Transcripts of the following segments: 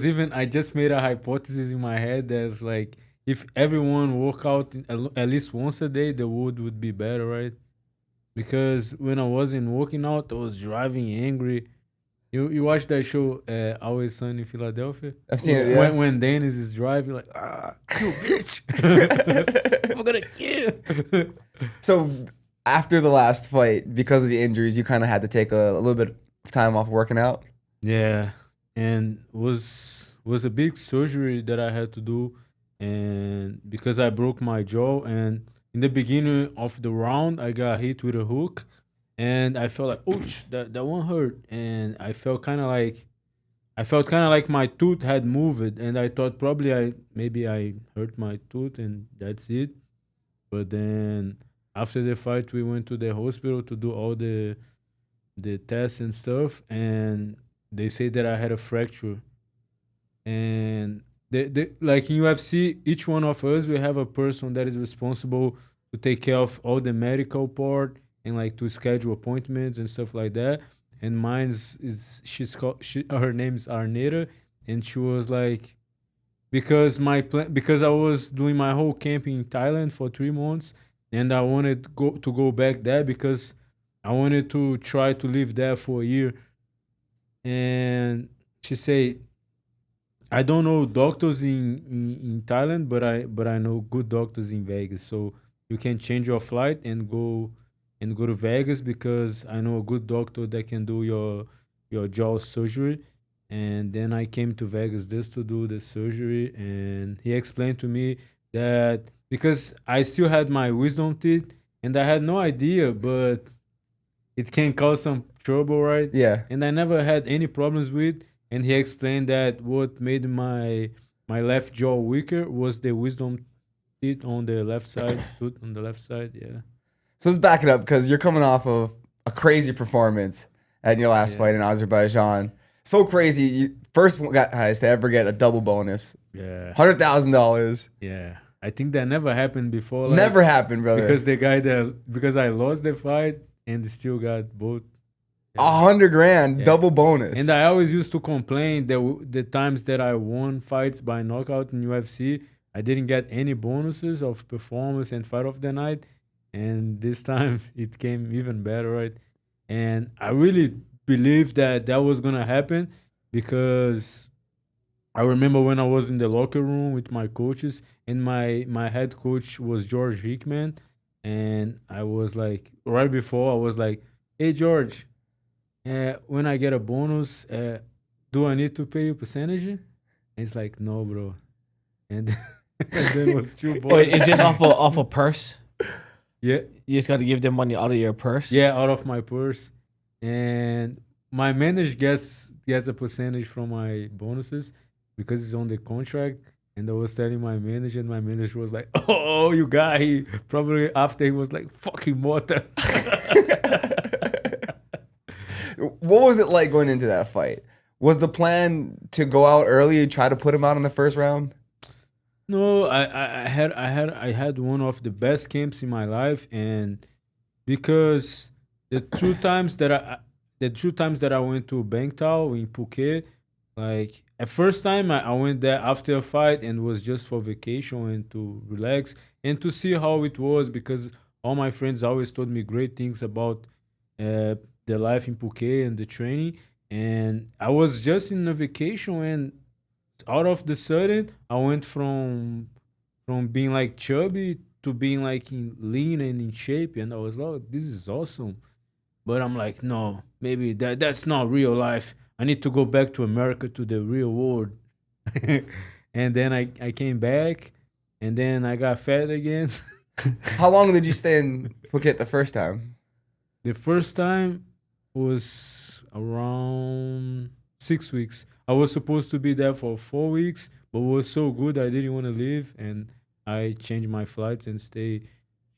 I just made a hypothesis in my head that's like, if everyone work out at least once a day, the world would be better, right? Because when I wasn't working out, I was driving angry. You watch that show, Always Sunny in Philadelphia? I've seen it, When yeah. Dennis is driving, like, you bitch, I'm gonna kill. So after the last fight, because of the injuries, you kind of had to take a little bit of time off working out. Yeah, and was a big surgery that I had to do, and because I broke my jaw, and in the beginning of the round, I got hit with a hook, and I felt like, ouch, that one hurt, and I felt kind of like my tooth had moved, and I thought probably I hurt my tooth, and that's it. But then after the fight, we went to the hospital to do all the tests and stuff, and they say that I had a fracture. And like in UFC, each one of us we have a person that is responsible to take care of all the medical part and like to schedule appointments and stuff like that. And mine's is she's called her name's Arneta, and she was like, because because I was doing my whole camp in Thailand for 3 months, and I wanted to go back there because I wanted to try to live there for a year. And she said, I don't know doctors in Thailand, but I know good doctors in Vegas. So you can change your flight and go to Vegas because I know a good doctor that can do your jaw surgery. And then I came to Vegas just to do the surgery, and he explained to me that because I still had my wisdom teeth and I had no idea, but it can cause some trouble, right? Yeah. And I never had any problems with. And he explained that what made my left jaw weaker was the wisdom teeth on the left side, tooth on the left side. Yeah, So let's back it up because you're coming off of a crazy performance at your last yeah, fight in Azerbaijan. So crazy. You first guys to ever get a double bonus, yeah, $100,000. yeah. I think that never happened before. Like, Never happened, brother. because I lost the fight and still got both. Yeah. 100 grand, Yeah. double bonus. And I always used to complain that the times that I won fights by knockout in UFC, I didn't get any bonuses of performance and fight of the night. And this time it came even better, right? And I really believed that that was gonna happen because I remember when I was in the locker room with my coaches, and my head coach was George Hickman, and I was like, right before I was like, "Hey George, when I get a bonus, do I need to pay you percentage?" And it's like, no, bro. And, and then it was two Wait, bonus. it's just off a purse. Yeah, You just got to give them money out of your purse. yeah, out of my purse. And my manager gets a percentage from my bonuses because it's on the contract. And I was telling my manager, and my manager was like, "Oh, you got he probably after he was like fucking Motta." What was it like going into that fight? Was the plan to go out early and try to put him out in the first round? No, I had one of the best camps in my life, and because the two times that I went to Bangtao in Phuket, like at first time I went there after a fight and was just for vacation and to relax and to see how it was, because all my friends always told me great things about uh, the life in Phuket and the training, and I was just in a vacation, and out of the sudden I went from being like chubby to being like in lean and in shape, and I was like, this is awesome. But I'm like, no, maybe that's not real life. I need to go back to America, to the real world. And then I came back, and then I got fat again. How long did you stay in Phuket the first time? The first time was around 6 weeks. I was supposed to be there for 4 weeks, but it was so good I didn't want to leave, and I changed my flights and stayed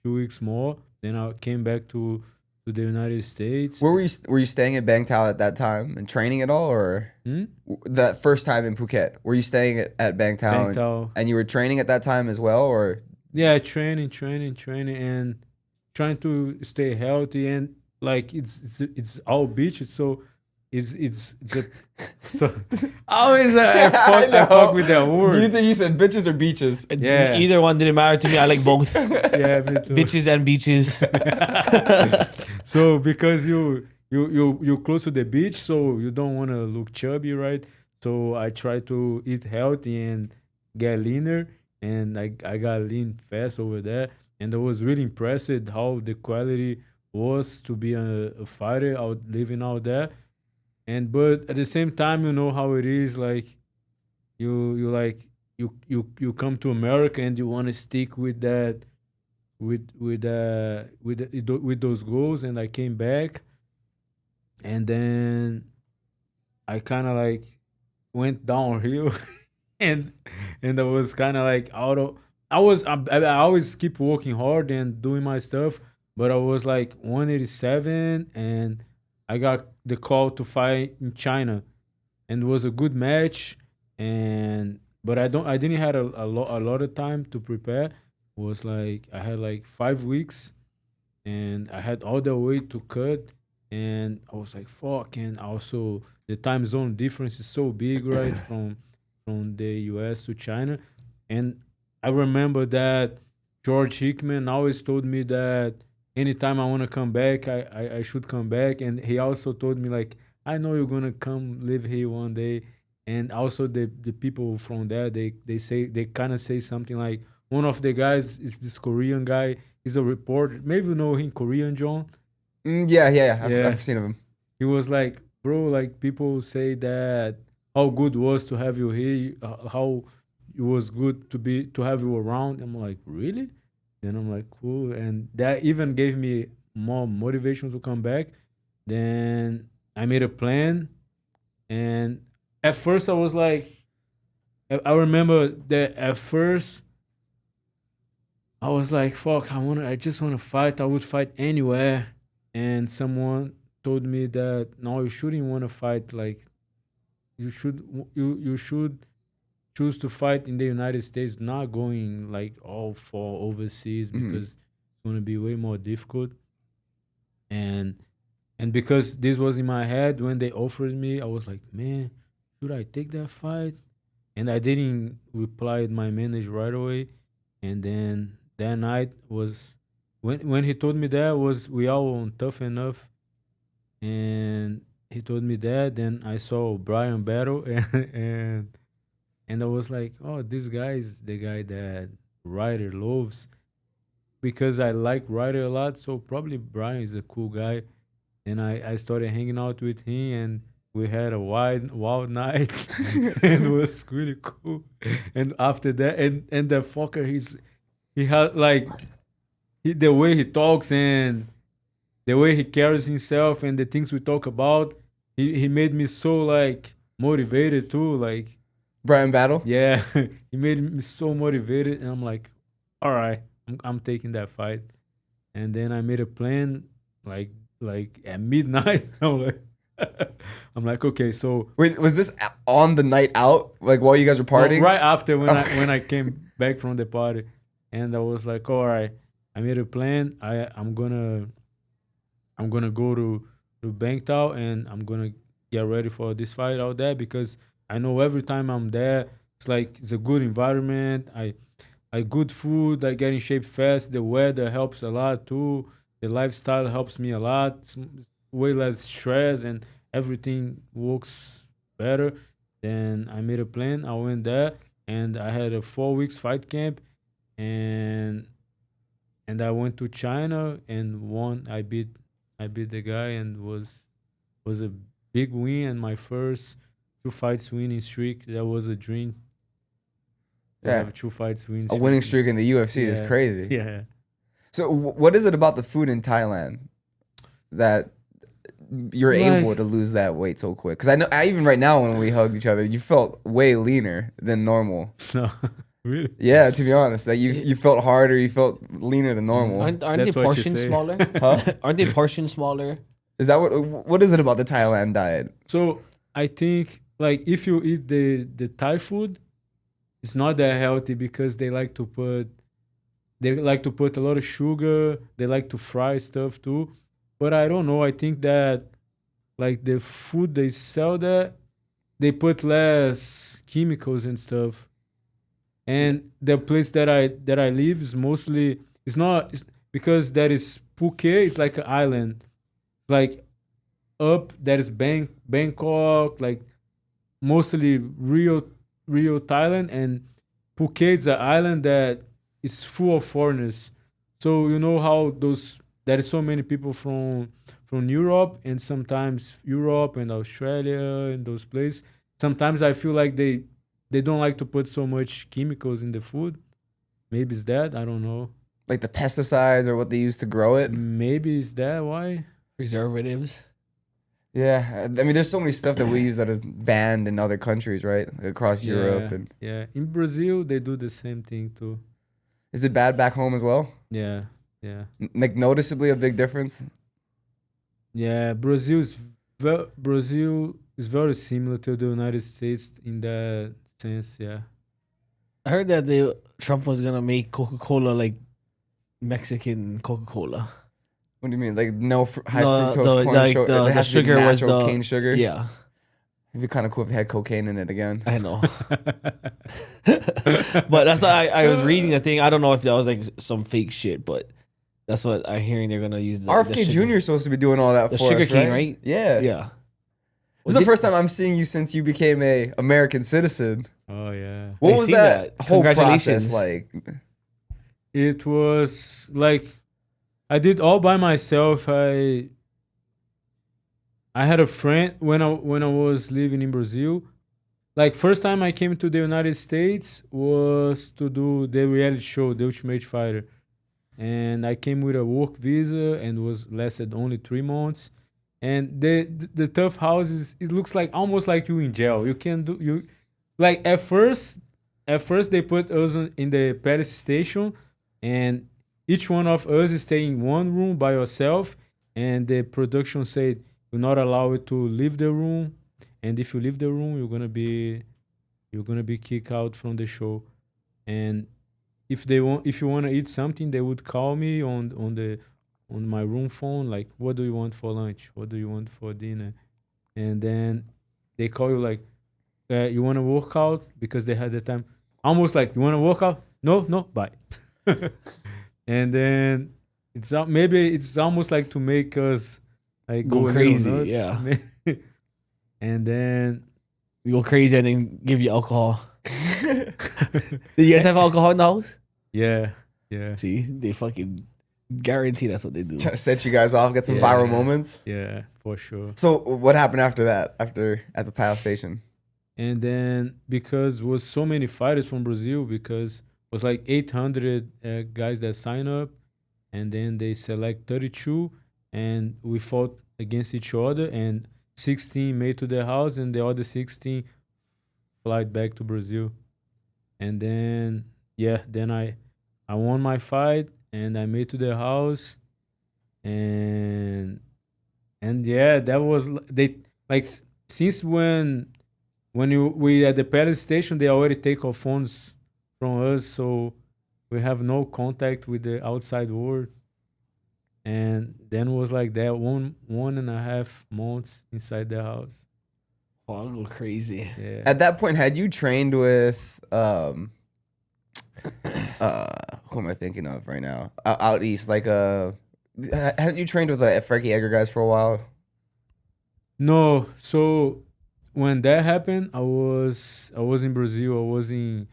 2 weeks more. Then I came back to the United States. Were you staying at Bangtao at that time and training at all, or that first time in Phuket? Were you staying at Bangtao, Bangtao. and you were training at that time as well, or? Yeah, training, and trying to stay healthy, and like it's all beaches, so it's a so always I fuck with that Do you word. think he said bitches or beaches? Yeah. Either one didn't matter to me. I like both. Yeah, me too. Bitches and beaches. So because you close to the beach, so you don't want to look chubby, right? So I try to eat healthy and get leaner, and I got lean fast over there, and I was really impressed how the quality was to be a fighter out living out there. And but at the same time, you know how it is, like you like you come to America and you want to stick with that with those goals, and I came back, and then I kind of like went downhill, and I was kind of like out of. I always keep working hard and doing my stuff, but I was like 187, and I got the call to fight in China, and it was a good match, and but I didn't had a lot of time to prepare. It was like I had like 5 weeks, and I had all the way to cut, and I was like, fuck. And also the time zone difference is so big, right, from the US to China. And I remember that George Hickman always told me that anytime I want to come back, I should come back. And he also told me like, I know you're gonna come live here one day. And also the people from there, they say they kind of say something like, one of the guys is this Korean guy. He's a reporter. Maybe you know him, Korean John. Yeah. Yeah. I've seen him. He was like, bro, like people say that how good was to have you here, how it was good to have you around. I'm like, really? Then I'm like, cool, and that even gave me more motivation to come back. Then I made a plan, and at first I was like, I remember that at first I was like, fuck, I just wanna fight. I would fight anywhere. And someone told me that no, you shouldn't wanna fight. Like you should choose to fight in the United States, not going like all for overseas because it's gonna be way more difficult. And because this was in my head when they offered me, I was like, man, should I take that fight? And I didn't reply to my manager right away. And then that night was when he told me that was we all on Tough Enough, and he told me that. Then I saw Brian battle, and I was like, oh, this guy is the guy that Ryder loves because I like Ryder a lot. So probably Brian is a cool guy. And I started hanging out with him, and we had a wild night, and it was really cool. And after that, and the fucker, he had like the way he talks and the way he carries himself and the things we talk about, he made me so like motivated too. Like Brian Battle. yeah, he made me so motivated, and I'm like, all right, I'm taking that fight. And then I made a plan, like at midnight. I'm like, okay, so Wait, was this on the night out? Like while you guys were partying? right after when I came back from the party, and I was like, all right, I made a plan. I'm gonna go to Bangtao, and I'm gonna get ready for this fight out there because I know every time I'm there, it's like it's a good environment. I good food. I get in shape fast. The weather helps a lot too. The lifestyle helps me a lot. It's way less stress and everything works better. Then I made a plan. I went there and I had a 4 weeks fight camp, and I went to China and won. I beat the guy, and was a big win, and my first two fights winning streak. That was a dream. To Yeah. have two fights winning A winning streak in the UFC is Yeah. crazy. Yeah. So what is it about the food in Thailand that you're Like- able to lose that weight so quick? Because I know even right now when we hugged each other, you felt way leaner than normal. No, really. Yeah, to be honest, that you felt harder, you felt leaner than normal. Aren't That's they what you portions say. smaller? Huh? Aren't they portions smaller? Is that what is it about the Thailand diet? So I think like if you eat the Thai food, it's not that healthy because they like to put a lot of sugar. They like to fry stuff too. But I don't know. I think that like the food they sell there, they put less chemicals and stuff. And the place that I live is mostly it's not it's, because that is Phuket. It's like an island. It's like up that is Bangkok, like mostly Rio Thailand, and Phuket is an island that is full of foreigners. So you know how those there is so many people from Europe and sometimes Europe and Australia and those places. Sometimes I feel like they don't like to put so much chemicals in the food. Maybe it's that. I don't know. Like the pesticides or what they use to grow it. Maybe it's that why. Preservatives. Yeah, I mean, there's so many stuff that we use that is banned in other countries, right? Across Europe, and yeah. In Brazil, they do the same thing too. is it bad back home as well? Yeah, yeah, Like noticeably a big difference. yeah. Brazil is very similar to the United States in that sense. Yeah, I heard that Trump was gonna make Coca-Cola like Mexican Coca-Cola. What do you mean? Like no high No, fructose corn like sugar? It has to be sugar was natural the cane sugar. Yeah, It'd be kind of cool if they had cocaine in it again. I know. But that's why I was reading a thing. I don't know if that was like some fake shit, but that's what I'm hearing they're gonna use. The RFK sugar. Jr. is supposed to be doing all that The for sugar us, cane, right? right? Yeah. Yeah. This is the first time I'm seeing you since you became a American citizen. oh yeah. What I was see that that. whole Congratulations. process like? It was like I did all by myself. I had a friend when I was living in Brazil. Like first time I came to the United States was to do the reality show, The Ultimate Fighter, and I came with a work visa and was lasted only 3 months. And the tough house is it looks like almost like you in jail. You can do you like at first they put us in the police station, and each one of us is staying in one room by yourself, and the production said you're not allowed to leave the room, and if you leave the room you're gonna be kicked out from the show. And if you want to eat something, they would call me on my room phone, like, what do you want for lunch, what do you want for dinner, and then they call you like, you want to work out, because they had the time, almost like, you want to work out, no, bye. And then maybe it's almost like to make us like Go a little crazy, nuts. yeah. And then You go crazy and then give you alcohol. Did you guys have alcohol in the house? yeah. See, they fucking guarantee that's what they do. Try to set you guys off, get some Yeah. viral moments. Yeah, for sure. So what happened after that? After at the pilot station? And then because was so many fighters from Brazil, because was like 800 guys that sign up, and then they select 32, and we fought against each other, and 16 made to their house, and the other 16 flight back to Brazil. And then then I won my fight, and I made to their house, and yeah, that was they like since when we at the police station, they already take our phones from us, so we have no contact with the outside world. And then was like that 1.5 months inside the house. Oh, I'll go crazy. Yeah. At that point, had you trained with who am I thinking of right now? Out east, like hadn't you trained with the Frankie Edgar guys for a while? No, so when that happened, I was in Brazil. I was in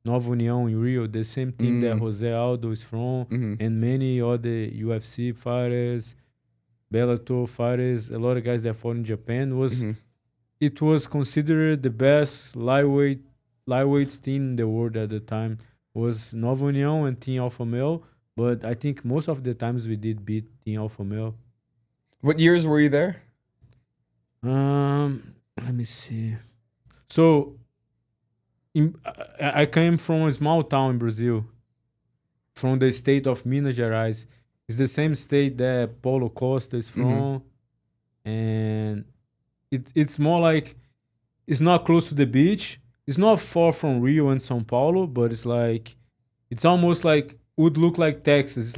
Nova União in Rio, the same team that Jose Aldo is from, and many other UFC fighters, Bellator fighters, a lot of guys that fought in Japan. It was considered the best lightweight team in the world at the time. Was Nova União and Team Alpha Male, but I think most of the times we did beat Team Alpha Male. What years were you there? Let me see. So, I came from a small town in Brazil, from the state of Minas Gerais. It's the same state that Paulo Costa is from, and it's more like it's not close to the beach. It's not far from Rio and São Paulo, but it's almost like would look like Texas.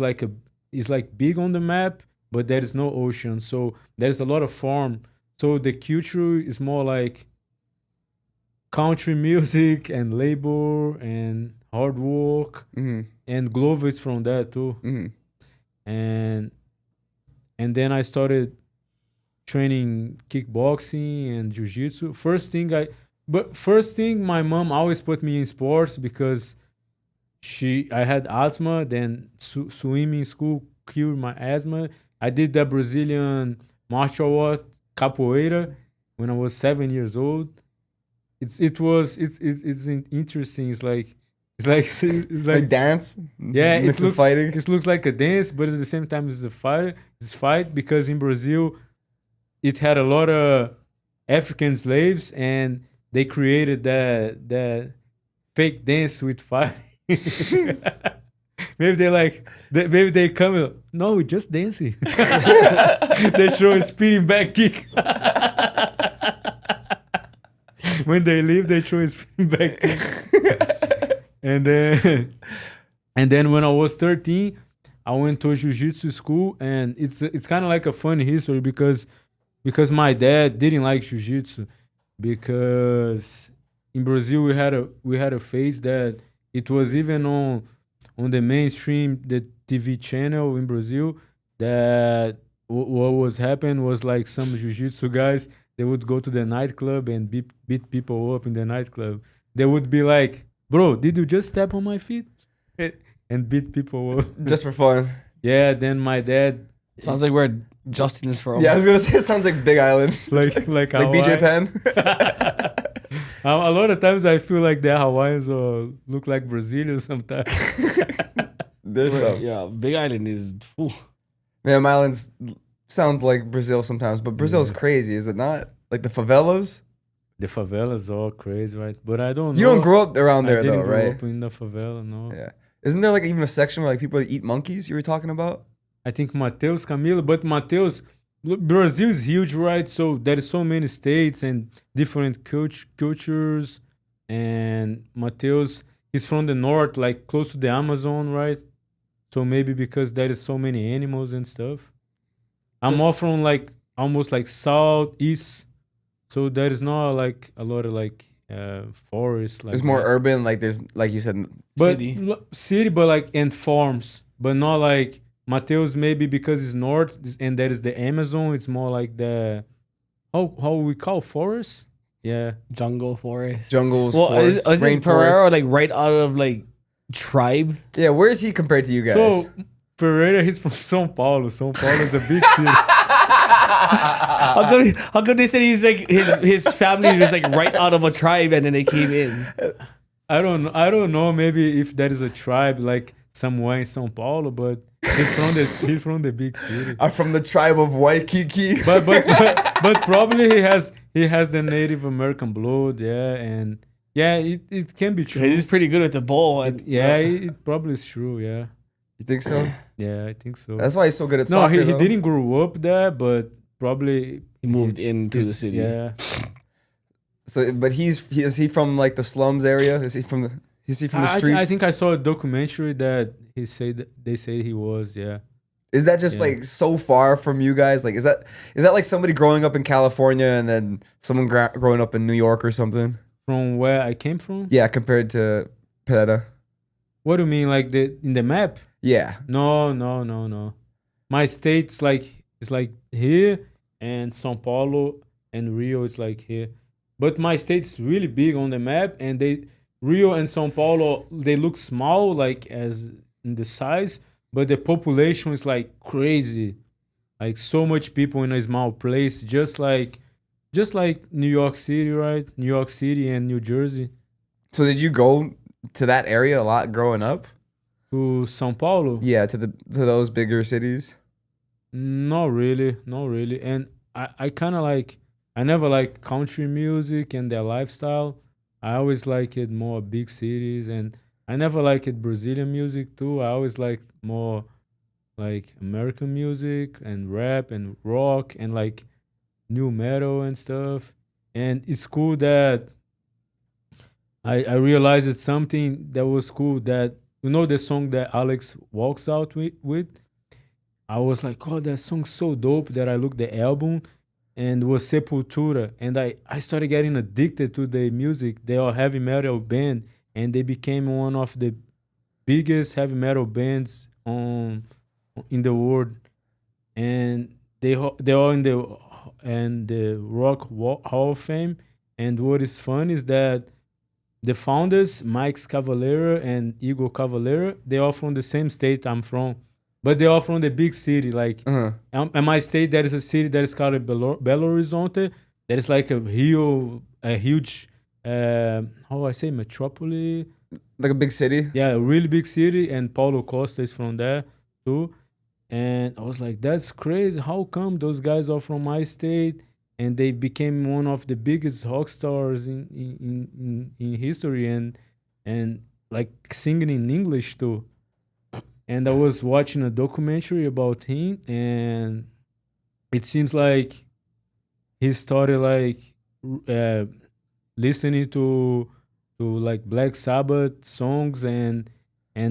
It's like big on the map, but there is no ocean. So there's a lot of farm. So the culture is more like country music and labor and hard work, Mm-hmm. and Glover is from that too. Mm-hmm. And then I started training kickboxing and jiu-jitsu. First thing my mom always put me in sports because I had asthma. Then swimming school cured my asthma. I did the Brazilian martial art capoeira when I was 7 years old. It's interesting. It's Like like dance. yeah, Mixed with fighting. it looks like a dance, but at the same time it's a fight. It's fight because in Brazil it had a lot of African slaves, and they created that fake dance with fire. Maybe maybe they come. No, we just dancing. They show a spinning back kick. When they leave, they show a spinning back kick. And then when I was 13, I went to a jiu-jitsu school, and it's kind of like a funny history because my dad didn't like jiu-jitsu because in Brazil we had a phase that it was even on the mainstream the TV channel in Brazil that what was happening was like some jiu-jitsu guys, they would go to the nightclub and beat people up in the nightclub. They would be like, "Bro, did you just step on my feet?" And beat people up. Just for fun. Yeah, then my dad Sounds like where Justin is from. Yeah, I was gonna say it sounds like Big Island. like Like BJ Penn. A lot of times I feel like the Hawaiians look like Brazilians sometimes. There's Where- some. yeah, Big Island is. Ooh. Man, Islands sounds like Brazil sometimes, but Brazil's crazy, is it not? Like the favelas. The favelas are crazy, right? But I don't know. You don't grow up around there I didn't though, grow right? up in the favela, no. Yeah. Isn't there like even a section where like people eat monkeys you were talking about? I think Mateus Camilo, but Mateus, look, Brazil is huge, right? So there is so many states and different cultures. And Mateus, he's from the north, like close to the Amazon, right? So maybe because there is so many animals and stuff. I'm all from like almost like southeast, so there is not like a lot of like forests. Like It's more that. urban, like there's like you said. But City. city, but like and farms, but not like Mateus. Maybe because it's north and there is the Amazon. It's more like the how we call forest. Yeah, Jungle forest. Jungles, Well, forests, is rainforest. Pereira like right out of like tribe? Yeah, where is he compared to you guys? so Pereira, he's from São Paulo. São Paulo is a big city. How come they said he's like his family is just like right out of a tribe and then they came in? I don't know. Maybe if there is a tribe like somewhere in São Paulo, but he's from the big city. I'm from the tribe of Waikiki. But probably he has the Native American blood, yeah, and yeah, it can be true. He's pretty good with the ball. And, It probably is true, yeah. You think so? Yeah, I think so. That's why he's so good at No, soccer. he though. didn't grow up there, but probably he moved into the city. Yeah. So, but is he from like the slums area? Is he from the streets? I think I saw a documentary that they say he was, yeah. Is that just Yeah. like so far from you guys? Like, is that like somebody growing up in California and then someone growing up in New York or something? From where I came from? Yeah, compared to Pereira. What do you mean, like in the map? Yeah. No. My state's it's like here, and São Paulo and Rio is like here. But my state's really big on the map, and Rio and São Paulo, they look small like as in the size, but the population is like crazy. Like so much people in a small place, just like New York City, right? New York City and New Jersey. So did you go to that area a lot growing up? To São Paulo? Yeah, to those bigger cities. Not really. And I kind of I never liked country music and their lifestyle. I always liked it more big cities, and I never liked Brazilian music too. I always liked more like American music and rap and rock and like new metal and stuff. And it's cool that I realized it's something that was cool, that the song that Alex walks out with. I was like, oh, that song's so dope, that I looked the album, and was Sepultura, and I started getting addicted to the music. They are heavy metal band, and they became one of the biggest heavy metal bands on in the world, and they are in the Hall of Fame. And what is fun is that the founders, Mike Cavalera and Igor Cavalera, they are from the same state I'm from, but they are from the big city. Like Uh-huh. in my state, there is a city that is called Belo Horizonte. That is like a huge, how I say, metropolis. Like a big city. Yeah, a really big city, and Paulo Costa is from there too. And I was like, that's crazy. How come those guys are from my state and they became one of the biggest rock stars in history, and like singing in English too. And I was watching a documentary about him, and it seems like he started like uh, listening to like Black Sabbath songs and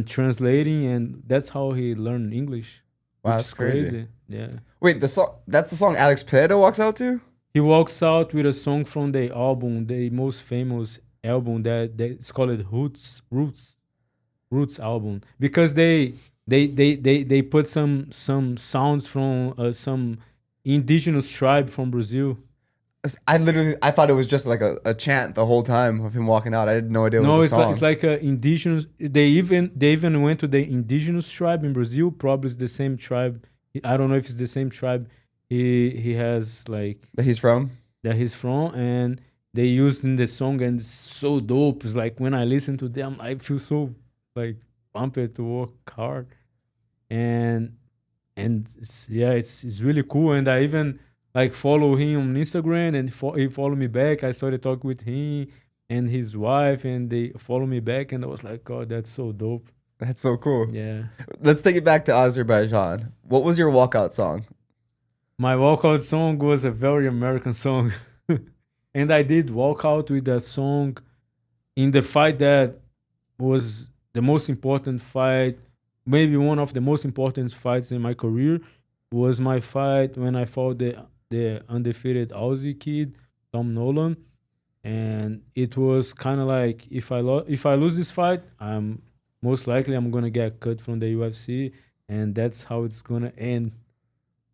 translating, and that's how he learned English. Wow, Which that's is crazy. Yeah. Wait, that's the song Alex Pereira walks out to? He walks out with a song from the album, the most famous album that it's called Roots album, because they put some sounds from some indigenous tribe from Brazil. I thought it was just like a chant the whole time of him walking out. I had no idea it was No, a it's song. like a indigenous. They even went to the indigenous tribe in Brazil. Probably it's the same tribe. I don't know if it's the same tribe. He has like That he's from? that he's from, and they used in the song, and it's so dope. It's like when I listen to them, I feel so like pumped to work hard, and it's really cool. And I even like follow him on Instagram, and he followed me back. I started talking with him and his wife, and they follow me back, and I was like, God, that's so dope. That's so cool. Yeah. Let's take it back to Azerbaijan. What was your walkout song? My walkout song was a very American song. And I did walk out with that song in the fight that was the most important fight, maybe one of the most important fights in my career, was my fight when I fought the undefeated Aussie kid, Tom Nolan. And it was kind of like, if I lose this fight, I'm most likely I'm gonna get cut from the UFC, and that's how it's gonna end.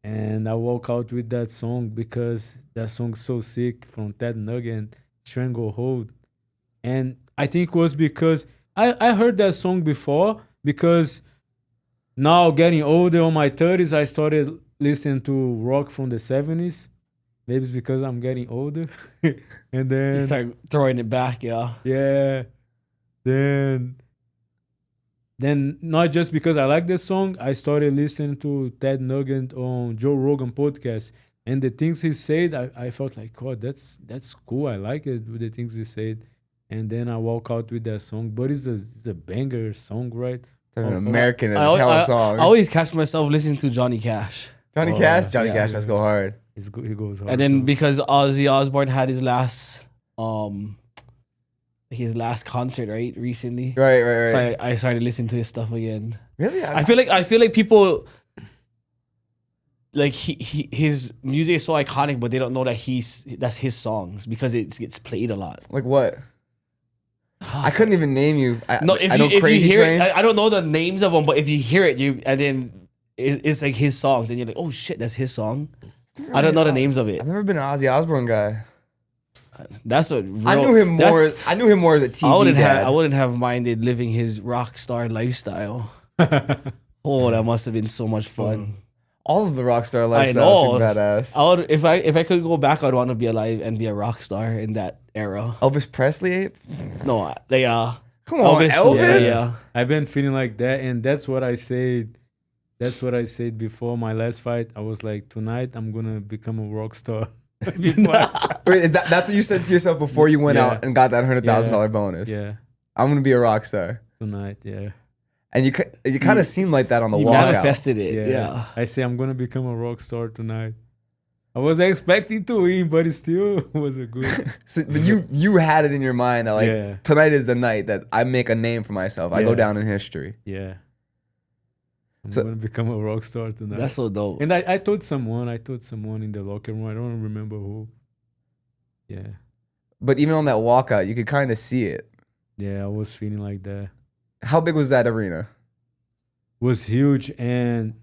And I walk out with that song because that song's so sick, from Ted Nugent, Stranglehold. And I think it was because I heard that song before, because now getting older, on my 30s, I started listening to rock from the 70s. Maybe it's because I'm getting older. And You then, start throwing it back, yeah. yeah, then not just because I like the song, I started listening to Ted Nugent on Joe Rogan podcast, and the things he said, I felt like, God, that's cool. I like it with the things he said, and then I walk out with that song. But it's a banger song, right? It's an Oh, American as I, hell I, song. I always catch myself listening to Johnny Cash. Johnny Oh, Cash? Johnny yeah. Cash, let's go hard. It's good. He goes hard. And then too. because Ozzy Osbourne had his last concert, right, recently. Right. So I started listening to his stuff again. Really? I feel like people like his music is so iconic, but they don't know that that's his songs because it gets played a lot. Like what? I couldn't even name you. I know If Crazy you hear Train. it, I don't know the names of them, but if you hear it, and then it's like his songs, and you're like, oh shit, that's his song. I don't know the names of it. I've never been an Ozzy Osbourne guy. That's what I knew him more. I knew him more as a TV dad. I wouldn't have minded living his rock star lifestyle. Oh, that must have been so much fun. All of the rock star I lifestyles know. seem badass. I would if I could go back, I'd want to be alive and be a rock star in that era. Elvis Presley, Ape? No, they Come on, Elvis. Yeah. I've been feeling like that, and that's what I said. That's what I said before my last fight. I was like, tonight I'm gonna become a rock star. Wait, that's what you said to yourself before you went Yeah. out and got that $100,000 Yeah. bonus. Yeah, I'm gonna be a rock star, tonight. Yeah. and you kind of seem like that on the You walkout. manifested it. Yeah. I say I'm gonna become a rock star tonight. I was expecting to win, but it still was a good. So, but you had it in your mind that like Yeah. tonight is the night that I make a name for myself. I go Yeah. down in history. Yeah. I'm So- gonna become a rock star tonight. That's so dope. And I told someone in the locker room. I don't remember who. Yeah, But even on that walkout, you could kind of see it. yeah, I was feeling like that. How big was that arena? Was huge, and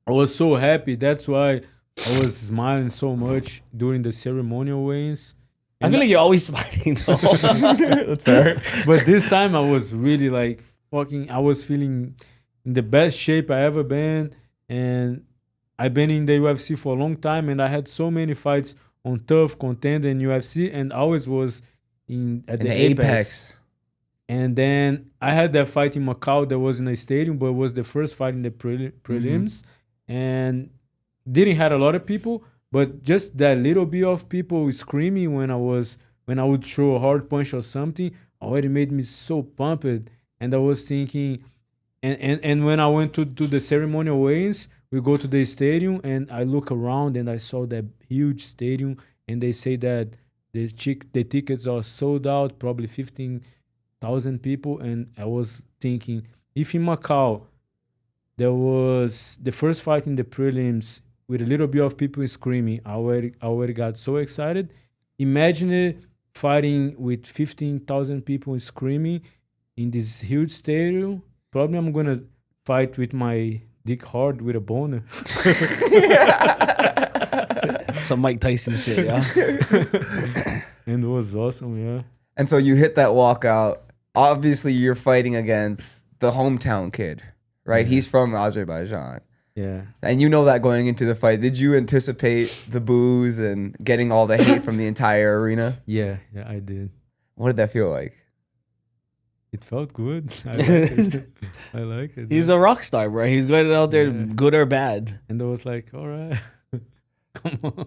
I was so happy. That's why I was smiling so much during the ceremonial weigh-ins. I feel like you're always smiling though. That's fair. But this time I was really like fucking. I was feeling in the best shape I ever been, and I've been in the UFC for a long time, and I had so many fights on Tough, Contender, and UFC, and I always was at In the the Apex. apex. And then I had that fight in Macau that was in a stadium, but it was the first fight in the prelims, and didn't had a lot of people, but just that little bit of people screaming when I would throw a hard punch or something already made me so pumped. And I was thinking, and when I went to the ceremonial weigh-ins, we go to the stadium and I look around and I saw that huge stadium, and they say that the tickets are sold out, probably 15,000 people. And I was thinking, if in Macau there was the first fight in the prelims with a little bit of people screaming, I already got so excited. Imagine it fighting with 15,000 people screaming in this huge stadium. Probably I'm gonna fight with my dick hard with a boner. Some Mike Tyson shit, yeah. And it was awesome, yeah. And so you hit that walkout. Obviously, you're fighting against the hometown kid, right? He's from Azerbaijan. Yeah. And you know that going into the fight. Did you anticipate the boos and getting all the hate from the entire arena? Yeah, I did. What did that feel like? It felt good. I like it. I like it. He's yeah. a rock star, bro. He's going out there, Yeah. good or bad. And I was like, all right, come on.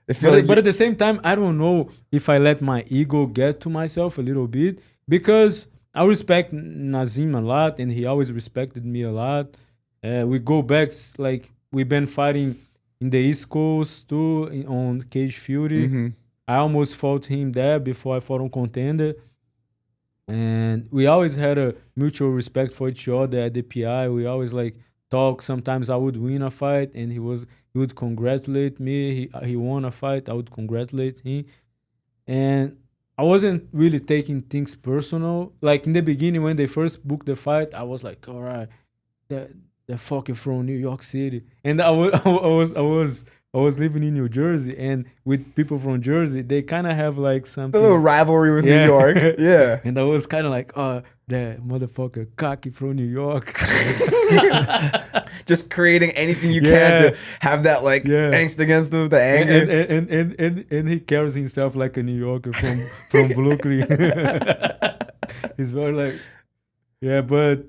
It feel But, like but at the same time, I don't know if I let my ego get to myself a little bit, because I respect Nazim a lot, and he always respected me a lot. We go back, like, we've been fighting in the East Coast too, on Cage Fury. Mhm. I almost fought him there before I fought on Contender. And we always had a mutual respect for each other at the PI. We always like talk. Sometimes I would win a fight and he would congratulate me. He won a fight, I would congratulate him. And I wasn't really taking things personal. Like in the beginning when they first booked the fight, I was like, all right, they're fucking from New York City. And I was living in New Jersey, and with people from Jersey, they kind of have like the something. little rivalry with New York. Yeah. And I was kind of like, oh, that motherfucker cocky from New York. Just creating anything you Yeah. can to have that like Yeah. angst against them, the anger. and he carries himself like a New Yorker from Brooklyn. He's very like, yeah, but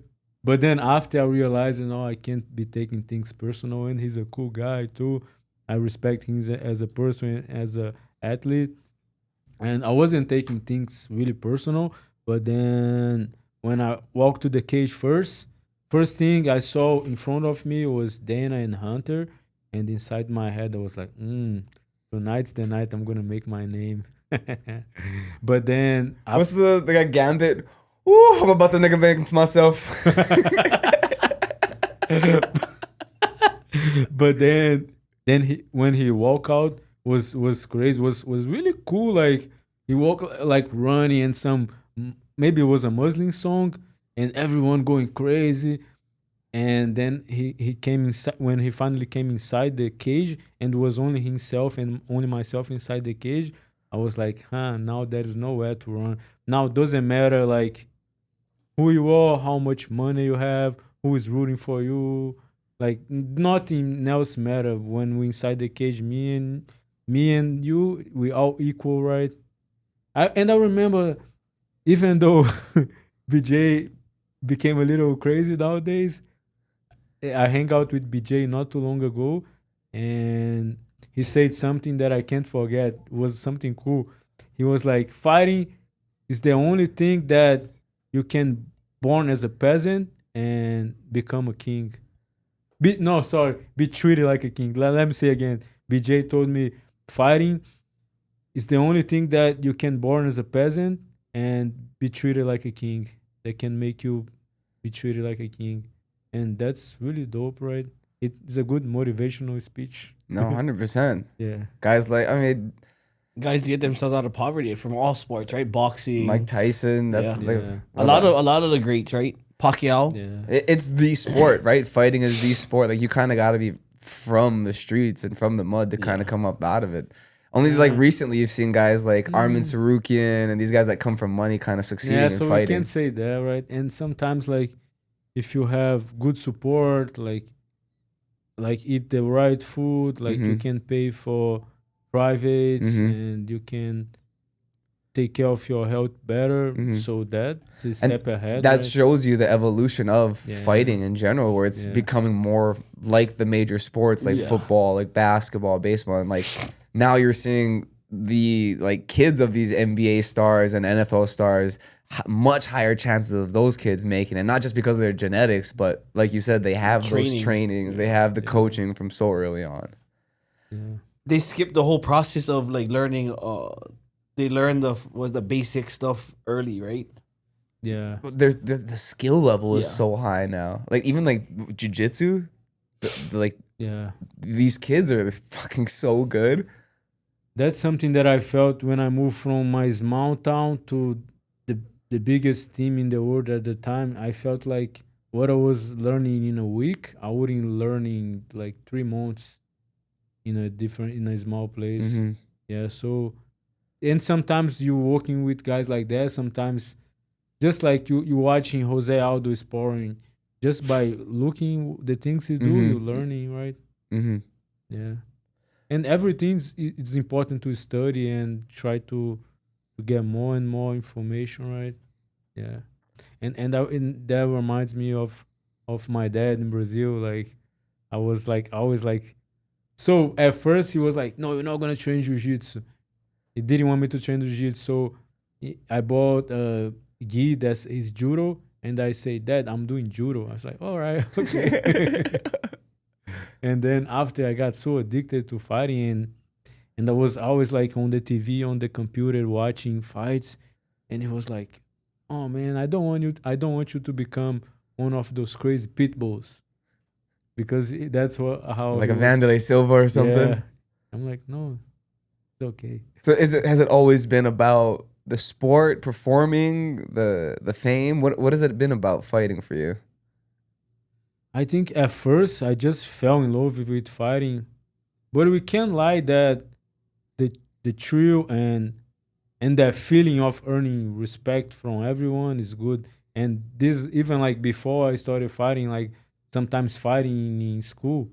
then after I realized, I can't be taking things personal, and he's a cool guy too. I respect him as a person, as a athlete, and I wasn't taking things really personal. But then when I walked to the cage first thing I saw in front of me was Dana and Hunter, and inside my head I was like, tonight's the night I'm gonna make my name. But then What's the guy Gambit? Ooh, I'm about to nigga make myself. but then when he walk out was crazy, was really cool. Like he walk like running, and maybe it was a Muslim song, and everyone going crazy. And then he came inside. When he finally came inside the cage, and it was only himself and only myself inside the cage, I was like, now there is nowhere to run. Now it doesn't matter like who you are, how much money you have, who is rooting for you. Like nothing else matter when we inside the cage. Me and you, we all equal, right? I remember, even though BJ became a little crazy nowadays, I hang out with BJ not too long ago, and he said something that I can't forget. It was something cool. He was like, fighting is the only thing that you can born as a peasant and become a king. Be treated like a king. Let me say again. BJ told me fighting is the only thing that you can born as a peasant and be treated like a king. That can make you be treated like a king. and that's really dope, right? It's a good motivational speech. No, 100%. Yeah, Guys like, I mean, Guys get themselves out of poverty from all sports, right? Boxing. Mike Tyson. That's Yeah. like Yeah. A lot of the greats, right? Pacquiao. yeah, it's the sport, right? Fighting is the sport. Like you kind of got to be from the streets and from the mud to kind of come up out of it. Only like recently you've seen guys like Armin Sarukian and these guys that come from money kind of succeeding yeah. in So we fighting. can say that, right? And sometimes, like, if you have good support, like eat the right food, like you can pay for privates, and you can take care of your health better. So that's a step ahead. That right? shows you the evolution of Yeah. fighting in general, where it's Yeah. becoming more like the major sports, like Yeah. football, like basketball, baseball, and like now you're seeing the like kids of these NBA stars and NFL stars, much higher chances of those kids making it, not just because of their genetics, but like you said, they have those Training. trainings, they have the coaching from so early on. Yeah. They skip the whole process of like learning. They learn the basic stuff early, right? Yeah. There's the skill level is Yeah. so high now. Like even like jujitsu, like Yeah. these kids are fucking so good. That's something that I felt when I moved from my small town to the biggest team in the world at the time. I felt like what I was learning in a week, I wouldn't learn in like 3 months in a small place. Yeah. So, and sometimes you working with guys like that. Sometimes just like you watching Jose Aldo sparring, just by looking the things he do, you learning, right? Mm-hmm. Yeah. And everything's it's important to study and try to get more and more information, right? Yeah. And that reminds me of my dad in Brazil. Like I was like always like, so at first he was like, no, you're not gonna train jiu-jitsu. He didn't want me to train jiu-jitsu. So I bought a gi that's his judo, and I say, Dad, I'm doing judo. I was like, all right, okay. And then after I got so addicted to fighting, and I was always like on the TV, on the computer watching fights, and it was like, oh man, I don't want you to become one of those crazy pit bulls, because that's how Like he a was. Vanderlei Silva or something. Yeah. I'm like, no, it's okay. So has it always been about the sport, performing, the fame? What has it been about fighting for you? I think at first I just fell in love with fighting, but we can't lie that the thrill and that feeling of earning respect from everyone is good. And this even like before I started fighting, like sometimes fighting in school,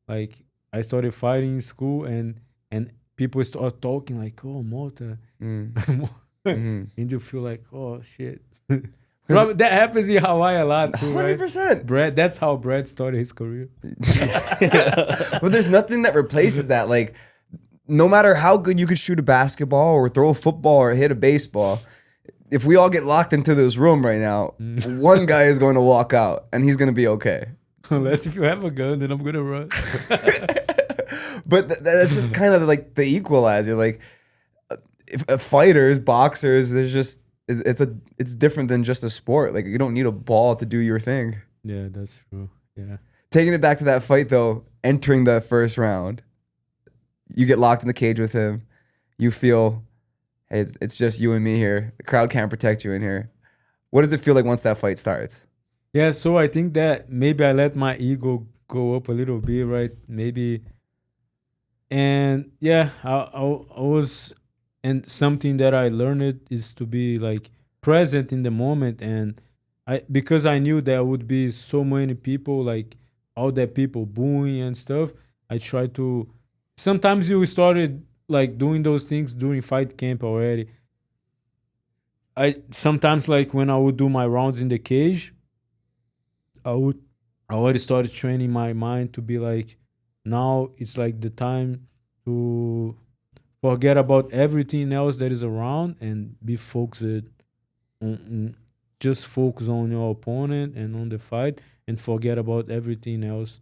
like I started fighting in school and people start talking like, oh, Motta, and you feel like, oh shit. That happens in Hawaii a lot too, right? 100%. Brad, that's how Brad started his career. But there's nothing that replaces that. Like, no matter how good you could shoot a basketball or throw a football or hit a baseball, if we all get locked into this room right now, one guy is going to walk out and he's going to be okay. Unless if you have a gun, then I'm gonna run. But that's just kind of like the equalizer. Like, if fighters, boxers, there's just it's different than just a sport. Like you don't need a ball to do your thing. Yeah, that's true. Yeah. Taking it back to that fight though, entering the first round, you get locked in the cage with him. You feel, hey, it's just you and me here. The crowd can't protect you in here. What does it feel like once that fight starts? Yeah, so I think that maybe I let my ego go up a little bit, right? Maybe. And yeah, I was, and something that I learned is to be like present in the moment. And because I knew there would be so many people, like all that people booing and stuff, I tried to, sometimes you started like doing those things during fight camp already. I sometimes like when I would do my rounds in the cage, I already started training my mind to be like, now it's like the time to forget about everything else that is around and be focused on just focus on your opponent and on the fight and forget about everything else.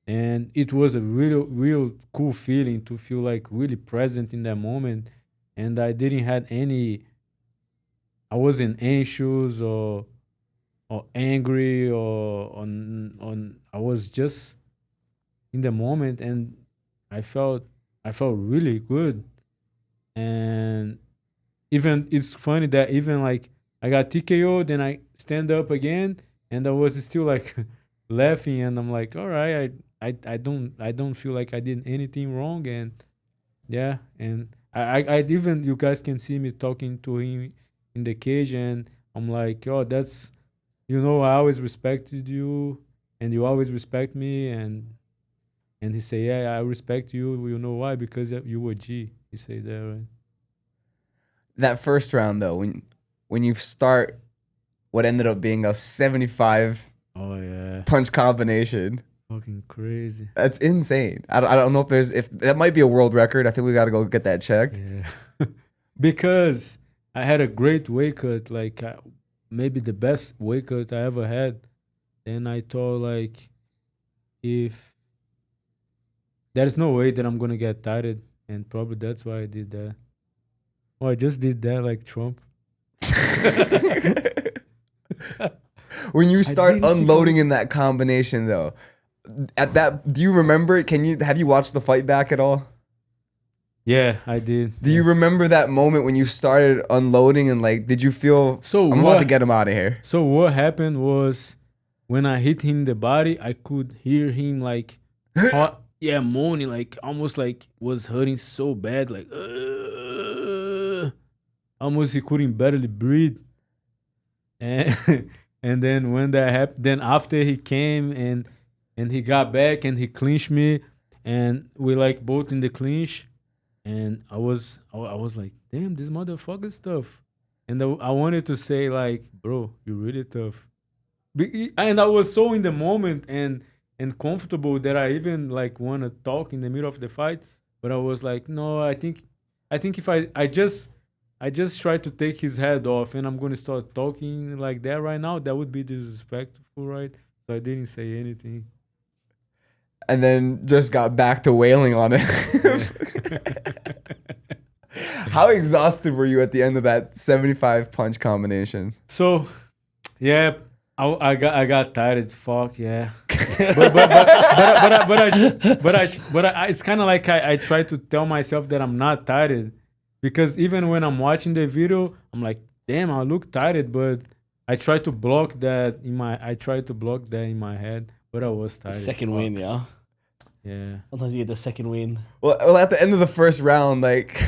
And it was a real cool feeling to feel like really present in that moment. And I didn't had any, I wasn't anxious or angry or on. I was just in the moment, and I felt really good. And even it's funny that even like I got TKO, then I stand up again, and I was still like laughing, and I'm like, all right, I don't feel like I did anything wrong, and yeah, and I even you guys can see me talking to him in the cage, and I'm like, oh, that's I always respected you, and you always respect me, and he say, yeah, I respect you. You know why? Because you were G. He say that, right? That first round though, when you start what ended up being a 75 Oh yeah, punch combination. fucking crazy. That's insane. I don't know if that might be a world record. I think we got to go get that checked. Yeah, because I had a great weight cut, like maybe the best weight cut I ever had. And I thought like, if there's no way that I'm gonna get tired, and probably that's why I did that. Oh, I just did that like Trump. When you start didn't think unloading in that combination though, at that, do you remember? Have you watched the fight back at all? Yeah, I did. Do you remember that moment when you started unloading and like, did you feel So I'm about to get him out of here? So what happened was when I hit him in the body, I could hear him like, yeah, moaning, like almost like was hurting so bad, like almost he couldn't barely breathe. And and then when that happened, then after he came and he got back and he clinched me, and we like both in the clinch, and I was like, damn, this motherfucker stuff. And I wanted to say like, bro, you're really tough. And I was so in the moment and comfortable that I even like want to talk in the middle of the fight, but I was like, no, I think if I just try to take his head off and I'm gonna start talking like that right now, that would be disrespectful, right? So I didn't say anything. And then just got back to wailing on it. How exhausted were you at the end of that 75 punch combination? So, yeah, I got tired. Fuck yeah. But it's kind of like I try to tell myself that I'm not tired, because even when I'm watching the video, I'm like, damn, I look tired, but I try to block that in my head. But I was tired. Second Fuck. win, yeah. Yeah. Sometimes you get the second win. Well, at the end of the first round, like,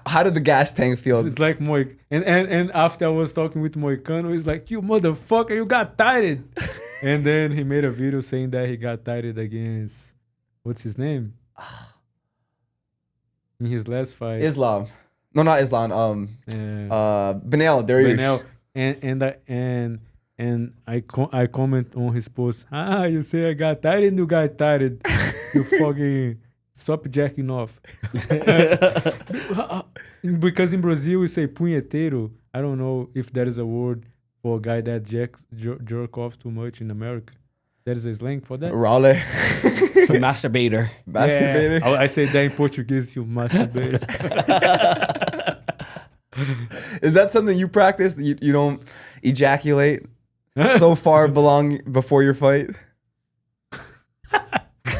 how did the gas tank feel? It's like Moik, and after I was talking with Moicano, he's like, you motherfucker, you got tired. And then he made a video saying that he got tired against, what's his name? In his last fight. Islam. No, not Islam. Benel, Dariush. Benel. And I comment on his post, you say I got tired and you got tired. You fucking stop jacking off. Because in Brazil we say punheteiro. I don't know if there is a word for a guy that jerk off too much in America. There is a slang for that. Raleigh. So masturbator. Masturbator. Yeah, I say that in Portuguese, you masturbator. Is that something you practice? You don't ejaculate so far before your fight?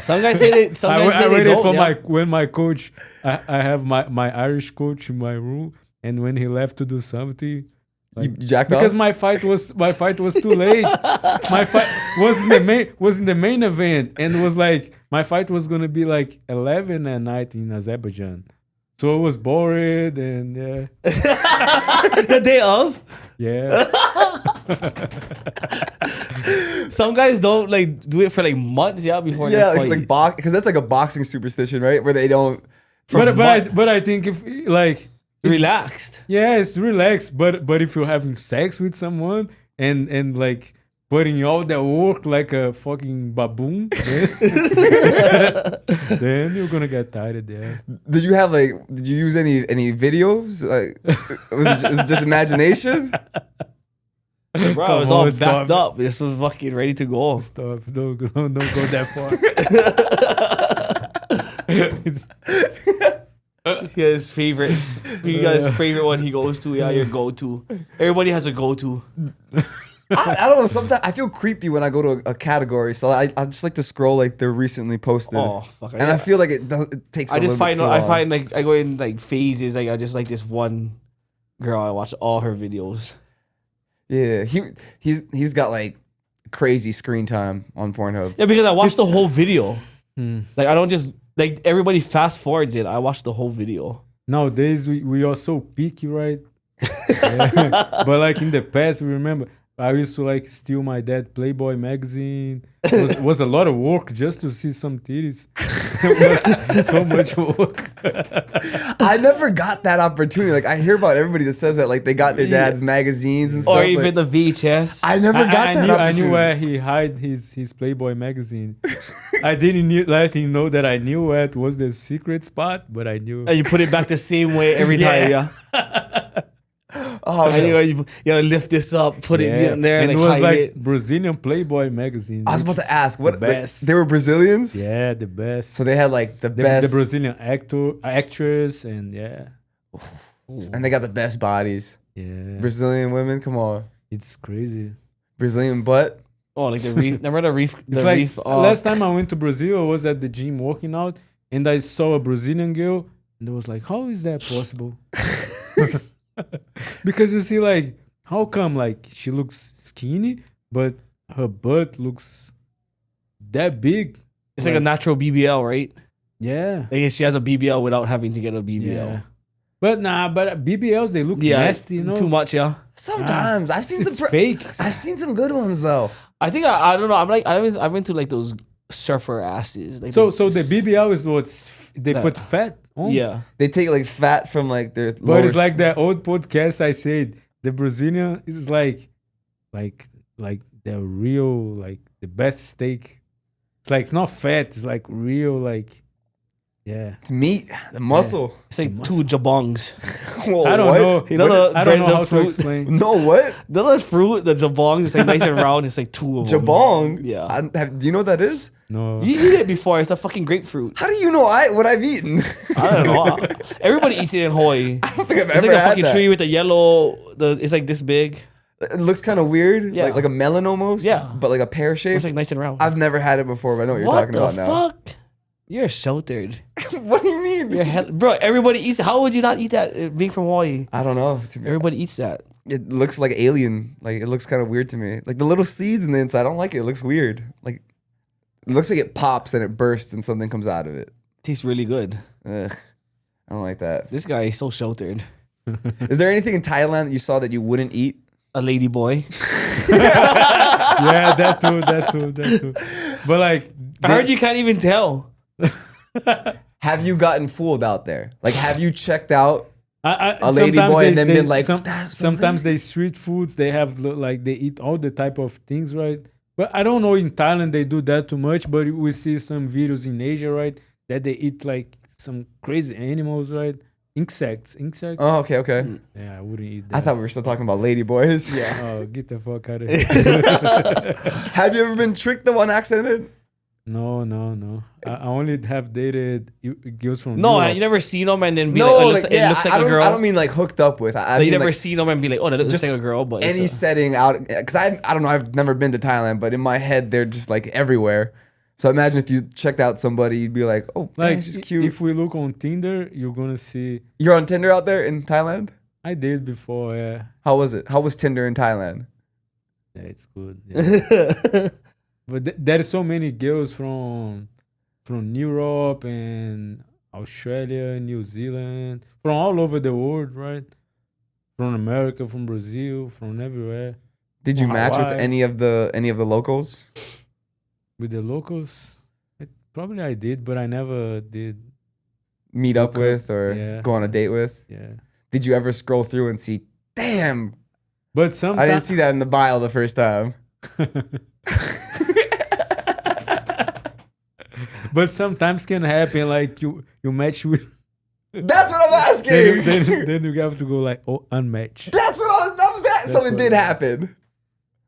Some guys say they. Some guys say I they waited don't, for yeah. when my coach. I have my Irish coach in my room, and when he left to do something, You jacked because off? my fight was too late. My fight was in the main event, and it was like my fight was gonna be like 11 at night in Azerbaijan, so it was boring, and yeah, The day of. yeah. Some guys don't like do it for like months, yeah, before Yeah, they like fight. because that's like a boxing superstition, right? Where they don't. But I think if like Relaxed. yeah, it's relaxed. But if you're having sex with someone and like putting all the work like a fucking baboon, then you're gonna get tired. Yeah. Did you use any videos? Like, was it just imagination? Bro, I was Come all on, stop backed up. This was fucking ready to go. Stop! Don't go that far. It's, Yeah, his favorites. You guys' favorite one he goes to. Yeah, your go-to. Everybody has a go-to. I don't know. Sometimes I feel creepy when I go to a category, so I just like to scroll like they're recently posted. Oh fuck! And I feel like it takes. I a just little bit find too I long. find like I go in like phases. Like I just like this one girl. I watch all her videos. Yeah, he's got like crazy screen time on Pornhub. Yeah, because I watched the whole video. Hmm. Like I don't just like everybody fast forwards it. I watched the whole video. Nowadays we are so picky, right? Yeah. But like in the past, we remember I used to like steal my dad Playboy magazine. Was a lot of work just to see some titties. It was so much work. I never got that opportunity. Like I hear about everybody that says that like they got their dad's magazines and stuff. Or even like, the VHS. I never got that I opportunity. knew where he hide his Playboy magazine. I didn't let him know that I knew where it was the secret spot, but I knew. And you put it back the same way every time. Yeah. Oh, And man. you gotta lift this up, put it in there, and and it like was hide like it. Brazilian Playboy magazine. I was about to ask what the best. they were Brazilians. Yeah, the best. So they had like the the best, Brazilian actress, and yeah, and they got the best bodies. yeah, Brazilian women, come on, it's crazy. Brazilian butt. Oh, like the reef. Remember the reef? It's The like reef. last time I went to Brazil, I was at the gym working out, and I saw a Brazilian girl, and I was like, "How is that possible?" Because you see, like, how come like she looks skinny, but her butt looks that big? It's like a natural BBL, right? Yeah, Like she has a BBL without having to get a BBL. yeah. But BBLs they look nasty, you know. Too much, yeah. Sometimes I've seen It's some fake. I've seen some good ones though. I think I don't know. I'm like I went to like those surfer asses. Like So the- the BBL is what's they That- put fat on. yeah. They take like fat from like their. But lower it's like that old podcast I said. The Brazilian is like the real, like the best steak. It's like it's not fat. It's like real, like yeah. It's meat, the muscle. It's like two jabongs. Whoa, I don't what? know. You know but the I don't know brand of how to fruit? explain. No, what? The fruit, the jabongs, it's like nice and round. It's like two of them. Jabong. Yeah. Do you know what that is? No. You eat it before. It's a fucking grapefruit. How do you know what I've eaten? I don't know. Everybody eats it in Hawaii. I don't think I've It's ever like a had fucking that. tree with a yellow. It's like this big. It looks kind of weird, Yeah. like a melon almost. Yeah. but like a pear shape. It's like nice and round. I've never had it before, but I know what you're what talking the about now. fuck? You're sheltered. What do you mean? You're bro. Everybody eats it. How would you not eat that? Being from Hawaii, I don't know. everybody eats that. It looks like alien. Like it looks kind of weird to me. Like the little seeds in the inside. I don't like it. It looks weird. Like it looks like it pops and it bursts and something comes out of it. Tastes really good. Ugh, I don't like that. This guy is so sheltered. Is there anything in Thailand that you saw that you wouldn't eat? A lady boy. Yeah, that too. But like I heard you can't even tell. Have you gotten fooled out there? Like, have you checked out? a a lady boy and then been like, sometimes they street foods they have like they eat all the type of things, right? But I don't know in Thailand they do that too much, but we see some videos in Asia, right, that they eat like some crazy animals, right? Insects. Oh, okay. Yeah, I wouldn't eat that. I thought we were still talking about lady boys. Yeah. Oh, get the fuck out of here. Have you ever been tricked on accident? No. I only have dated girls from No, Europe. you never seen them and then be No, like, like, it looks like I a don't, girl. I don't mean like hooked up with. I Like, you mean never like seen them and be like, oh, that looks just like a girl. But it's any a- setting out, because I don't know. I've never been to Thailand, but in my head they're just like everywhere. So imagine if you checked out somebody, you'd be like, oh, Like dang, she's cute. if we look on Tinder, you're gonna see. You're on Tinder out there in Thailand. I did before, yeah. How was it? How was Tinder in Thailand? Yeah, it's good. Yeah. But there are so many girls from Europe and Australia, New Zealand, from all over the world, right? From America, from Brazil, from everywhere. Did you match with Hawaii. any of the locals? With the locals, probably I did, but I never did. Meet up Okay. with or Yeah. go on a date with? Yeah, Did you ever scroll through and see, damn, but I didn't sometimes. see that in the bio the first time. But sometimes can happen, like you match with. That's what I'm asking. then you have to go like, oh, unmatched. That's what that was that. So That's it what did it- happen.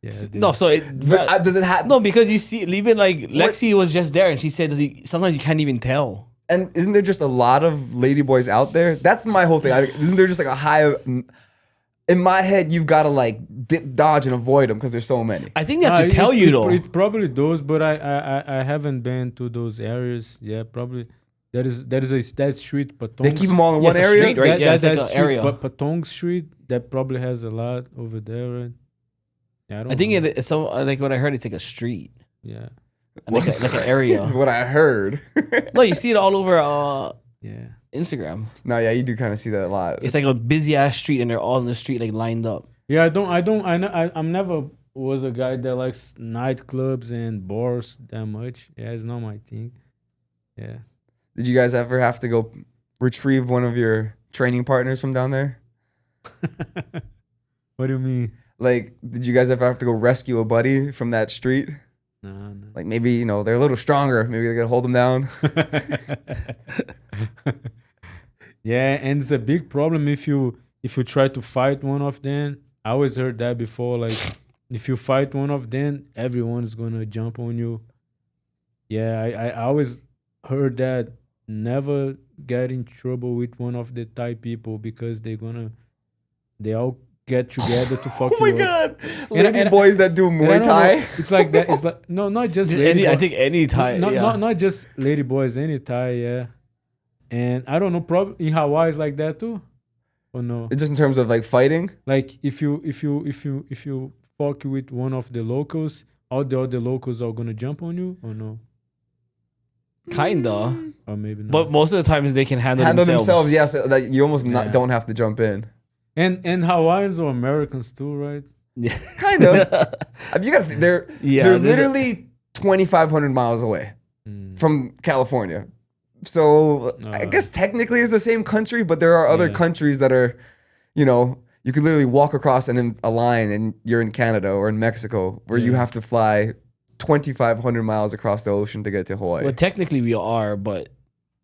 Yeah, it did. no, so it. But does it happen? No, because you see, even like Lexi was just there and she said, sometimes you can't even tell. And isn't there just a lot of ladyboys out there? That's my whole thing. Isn't there just like a high in my head, you've got to like dodge and avoid them because there's so many. I think they have to tell you though. It probably does, but I haven't been to those areas. Yeah, probably. That is that street Patong. They keep them all in Yeah, one it's a area. street, right? Yeah, it's like an street, area. Patong Street that probably has a lot over there. Right? Yeah, I think know. it's so like what I heard. It's like a street, Yeah, like an area. What I heard. No, you see it all over yeah. Instagram. No, yeah, you do kind of see that a lot. It's like a busy ass street, and they're all in the street like lined up. Yeah, I'm never was a guy that likes nightclubs and bars that much. Yeah, it's not my thing. Yeah. Did you guys ever have to go retrieve one of your training partners from down there? What do you mean? Like, did you guys ever have to go rescue a buddy from that street? No. Like maybe, you know, they're a little stronger. Maybe they could hold them down. Yeah, and it's a big problem if you try to fight one of them. I always heard that before. Like, if you fight one of them, everyone is gonna jump on you. Yeah, I always heard that. Never get in trouble with one of the Thai people because they all get together to fuck Oh my you up. god. And Lady boys that do And I Muay don't know, Thai. it's like that. It's like no, not just lady I boys. think any time. Not just lady boys, any Thai, yeah. And I don't know, probably in Hawaii it's like that too, or no? Just in terms of like fighting. Like if you fuck with one of the locals, all the other locals are gonna jump on you, or no? Kinda, Or maybe not. but most of the times they can handle Themselves, yes. Like you almost Yeah. don't have to jump in. And Hawaiians are Americans too, right? Yeah. Kind of. You got they're Yeah, they're there's a- literally 2,500 miles away Mm. from California. So I guess technically it's the same country, but there are other Yeah. countries that are, you know, you could literally walk across and in a line and you're in Canada or in Mexico where you Yeah. have to fly 2,500 miles across the ocean to get to Hawaii. Well, technically we are, but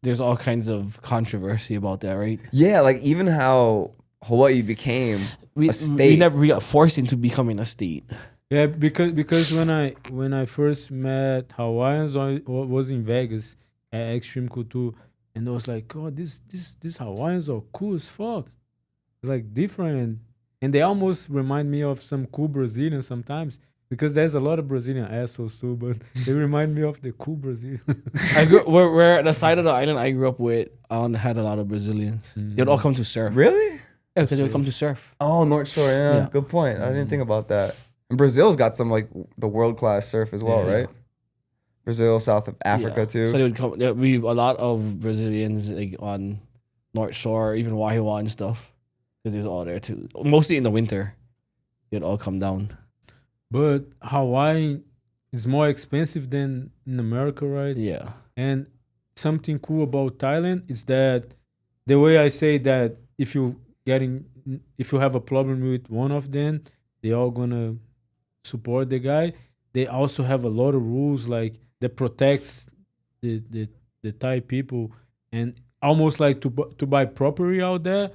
there's all kinds of controversy about that, right? Yeah, like even how Hawaii became We a state. we got forced into becoming a state. Yeah, because when I first met Hawaiians, I was in Vegas at Extreme Culture, and I was like, God, these Hawaiians are cool as fuck, like different, and they almost remind me of some cool Brazilians sometimes. Because there's a lot of Brazilian assholes too, but they remind me of the cool Brazilians. Where the side of the island I grew up with had a lot of Brazilians. They'd all come to surf. Really? Yeah, because they would come to surf. Oh, North Shore. Yeah, Yeah. good point. I didn't think about that. And Brazil's got some like the world class surf as well, Yeah. right? Brazil, South of Africa Yeah. too. So they would come. There'd be a lot of Brazilians like on North Shore, even Wahiwa and stuff. Because there's all there too. Mostly in the winter, they'd all come down. But Hawaii is more expensive than in America, right? Yeah. And something cool about Thailand is that the way I say that if you have a problem with one of them, they all gonna support the guy. They also have a lot of rules like that protects the Thai people, and almost like to buy property out there.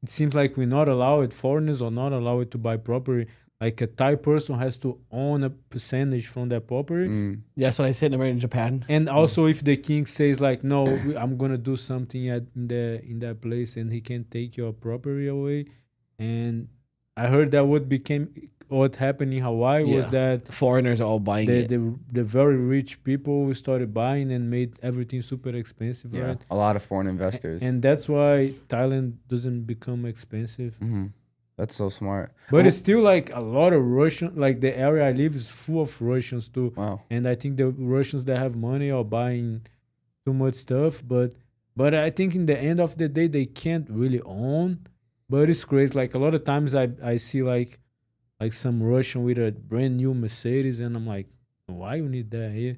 It seems like we're not allowed, foreigners are not allowed to buy property. Like a Thai person has to own a percentage from that property. Mm. That's what I said in Japan. And also, if the king says like, "No, I'm gonna do something in that place," and he can take your property away, and I heard that what happened in Hawaii was Yeah. that Foreigners are all buying it. the very rich people started buying and made everything super expensive, Yeah, right? a lot of foreign investors. And that's why Thailand doesn't become expensive. Mhm. That's so smart. But it's still like a lot of Russian. Like the area I live is full of Russians too. Wow. And I think the Russians that have money are buying too much stuff, but I think in the end of the day they can't really own. But it's crazy. Like a lot of times I see like some Russian with a brand new Mercedes, and I'm like, why you need that here?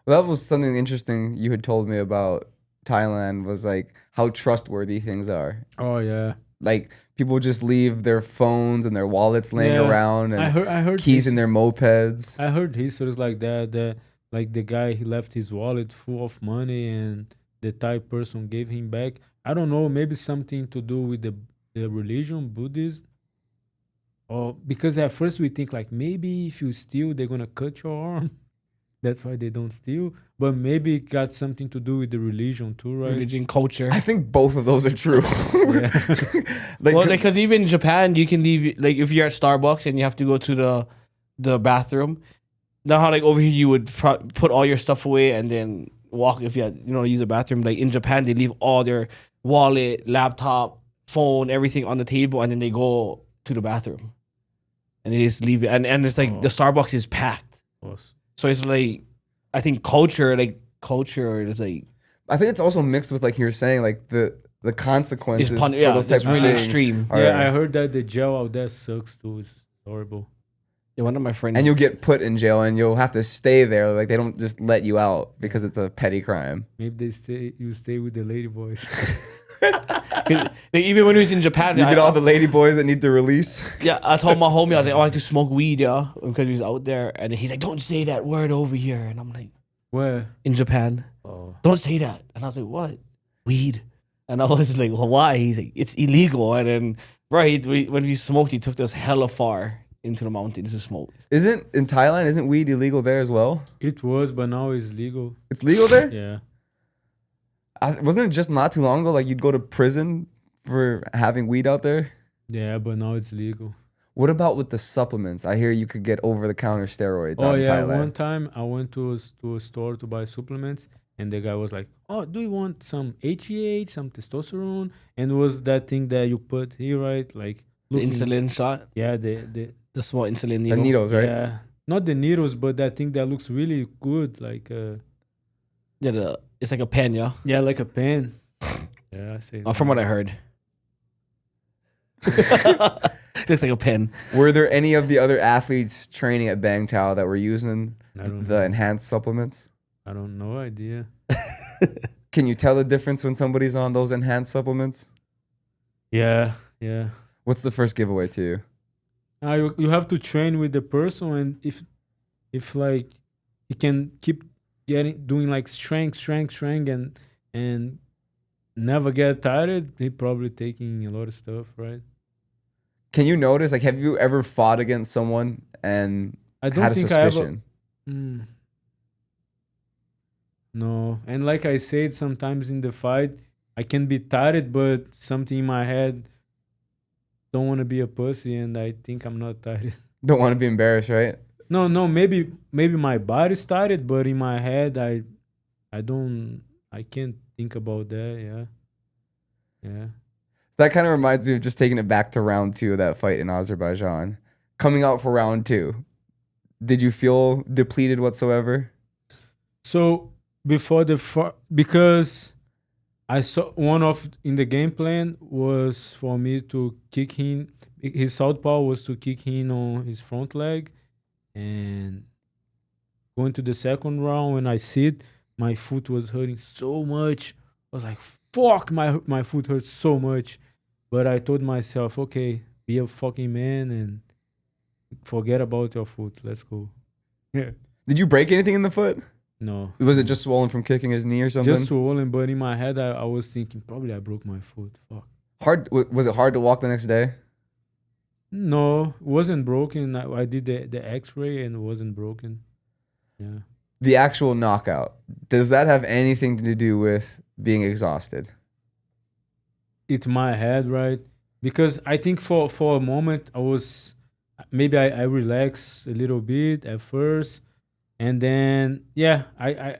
Well, that was something interesting you had told me about Thailand was like how trustworthy things are. Oh yeah, Like people just leave their phones and their wallets laying Yeah. around and I heard keys this- in their mopeds. I heard histories like that. That like the guy he left his wallet full of money, and the Thai person gave him back. I don't know, maybe something to do with the religion, Buddhism. Or because at first we think like maybe if you steal, they're gonna cut your arm. That's why they don't steal. But maybe it got something to do with the religion too, right? Religion, culture. I think both of those are true. Yeah. Like, Well, because even in Japan, you can leave, like, if you're at Starbucks and you have to go to the bathroom. Now, how like over here you would put all your stuff away and then walk if you had, use the bathroom. Like in Japan, they leave all their wallet, laptop, phone, everything on the table, and then they go to the bathroom, and they just leave it. And it's like the Starbucks is packed, Awesome. so it's like I think culture is like I think it's also mixed with, like you're saying, like the consequences for yeah, those it's type of really things. extreme. are- Yeah, I heard that the jail out there sucks too. It's horrible. Yeah, one of my friends and you'll get put in jail and you'll have to stay there. Like they don't just let you out because it's a petty crime. Maybe you stay with the lady boys. like, even when he was in Japan, You get all the lady boys that need the release. yeah, I told my homie I was like, I wanted to smoke weed, yeah, because he was out there, and he's like, don't say that word over here, and I'm like, Where? in Japan. Oh. Don't say that. And I was like, what? Weed. And I was like, well, why? He's like, it's illegal. And then, when we smoked, he took us hella far into the mountains to smoke. Isn't in Thailand? Isn't weed illegal there as well? It was, but now it's legal. It's legal there. Yeah. Wasn't it just not too long ago? Like you'd go to prison for having weed out there. Yeah, but now it's legal. What about with the supplements? I hear you could get over-the-counter steroids Oh out in yeah, Thailand. one time I went to a store to buy supplements, and the guy was like, "Oh, do you want some HGH, some testosterone?" And it was that thing that you put here, right? Like The insulin shot, Yeah, the the small insulin The needle. needles, right? Yeah, not the needles, but that thing that looks really good, like Yeah, it's like a pen, yeah. yeah, like a pen. Yeah, I say. From what I heard. Looks like a pen. Were there any of the other athletes training at Bangtao that were using I don't the know. enhanced supplements? I don't no idea. Can you tell the difference when somebody's on those enhanced supplements? Yeah, yeah. What's the first giveaway to you? You have to train with the person, and if like he can keep doing like strength, and never get tired, he probably taking a lot of stuff, right? Can you notice, like, have you ever fought against someone and I don't had a think I ever. suspicion? No, and like I said, sometimes in the fight I can be tired, but something in my head don't want to be a pussy, and I think I'm not tired. Don't want to be embarrassed, right? No, maybe my body's tired, but in my head I can't think about that. Yeah. That kind of reminds me of just taking it back to round 2 of that fight in Azerbaijan. Coming out for round 2, did you feel depleted whatsoever? So before because I saw one of in the game plan was for me to kick him. His southpaw was to kick him on his front leg, and going to the second round when I sit, my foot was hurting so much. I was like, "Fuck, my foot hurts so much," but I told myself, "Okay, be a fucking man and forget about your foot. Let's go." Yeah. Did you break anything in the foot? No. Was it just swollen from kicking his knee or something? Just swollen, but in my head, I was thinking probably I broke my foot. Fuck. Was it hard to walk the next day? No, it wasn't broken. I did the X-ray and it wasn't broken. Yeah. The actual knockout, does that have anything to do with being exhausted? It's my head, right? Because I think for a moment I relaxed a little bit at first, and then I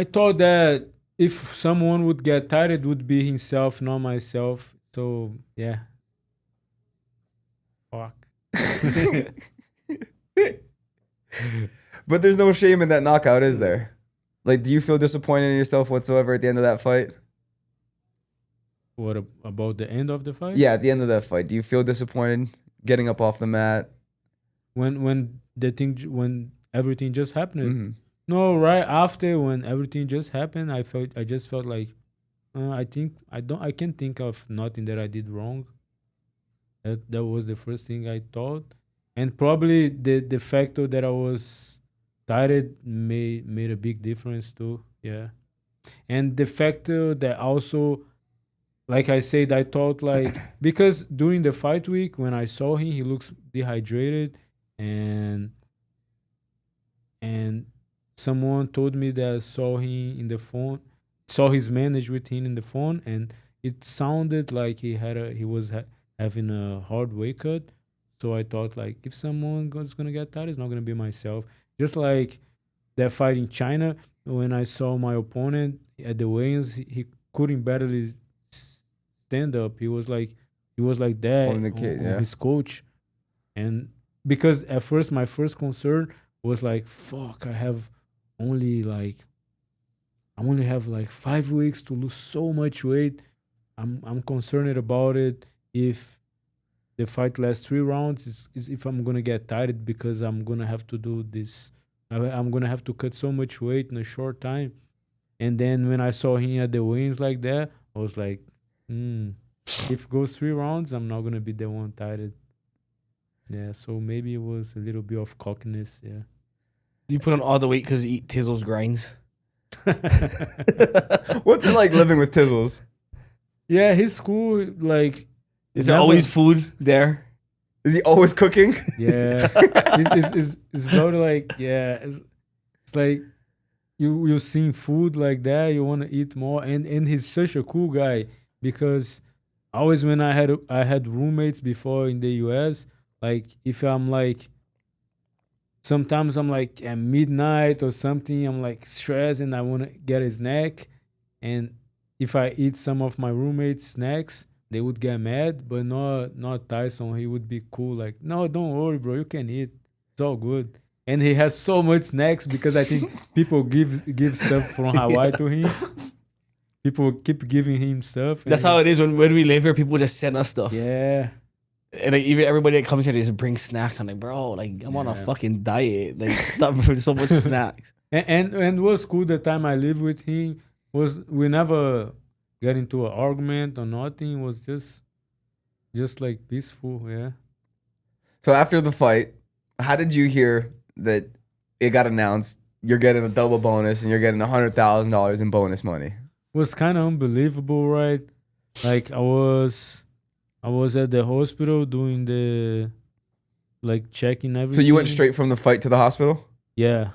thought that if someone would get tired, it would be himself, not myself. So yeah. Fuck. But there's no shame in that knockout, is there? Like, do you feel disappointed in yourself whatsoever at the end of that fight? What about the end of the fight? Yeah, at the end of that fight, do you feel disappointed getting up off the mat? When everything just happened. Mm-hmm. No, right after when everything just happened, I just felt like I can't think of nothing that I did wrong. That was the first thing I thought, and probably the factor that I was tired made a big difference too. Yeah, and the factor that also, like I said, I thought like because during the fight week when I saw him, he looks dehydrated, and and someone told me that saw him in the phone, saw his manager with him in the phone, and it sounded like he was having a hard weight cut. So I thought like if someone was gonna get tired, it's not gonna be myself. Just like that fight in China, when I saw my opponent at the weigh-ins, he couldn't barely stand up. He was like that On the kid, on yeah. his coach, and because at first my first concern was like, fuck, I only have like 5 weeks to lose so much weight. I'm concerned about it. If the fight lasts 3 rounds, is if I'm gonna get tired because I'm gonna have to do this. I'm gonna have to cut so much weight in a short time. And then when I saw him at the wins like that, I was like, if it goes 3 rounds, I'm not gonna be the one tired. Yeah, so maybe it was a little bit of cockiness. Yeah. You put on all the weight because you eat Tizzle's grinds. What's it like living with Tizzles? Yeah, his school like Is there never- always food there? Is he always cooking? Yeah, it's about like it's like you seen food like that, you want to eat more, and he's such a cool guy because always when I had roommates before in the US, like if I'm like sometimes I'm like at midnight or something, I'm like stressed and I want to get a snack, and if I eat some of my roommates' snacks, they would get mad, but not Tyson. He would be cool, like, no, don't worry, bro, you can eat. It's all good. And he has so much snacks because I think people give stuff from Hawaii to him. People keep giving him stuff. That's how it is when we live here. People just send us stuff. Yeah. And like, even everybody that comes here, they just bring snacks. I'm like, bro, like I'm on a Yeah. fucking diet. Like, stop bringing so much snacks. And was cool the time I lived with him was we never get into an argument or nothing. It was just like peaceful, yeah. So after the fight, how did you hear that it got announced you're getting a double bonus and you're getting $100,000 in bonus money? Was kind of unbelievable, right? Like I was at the hospital doing the like checking everything. So you went straight from the fight to the hospital? Yeah.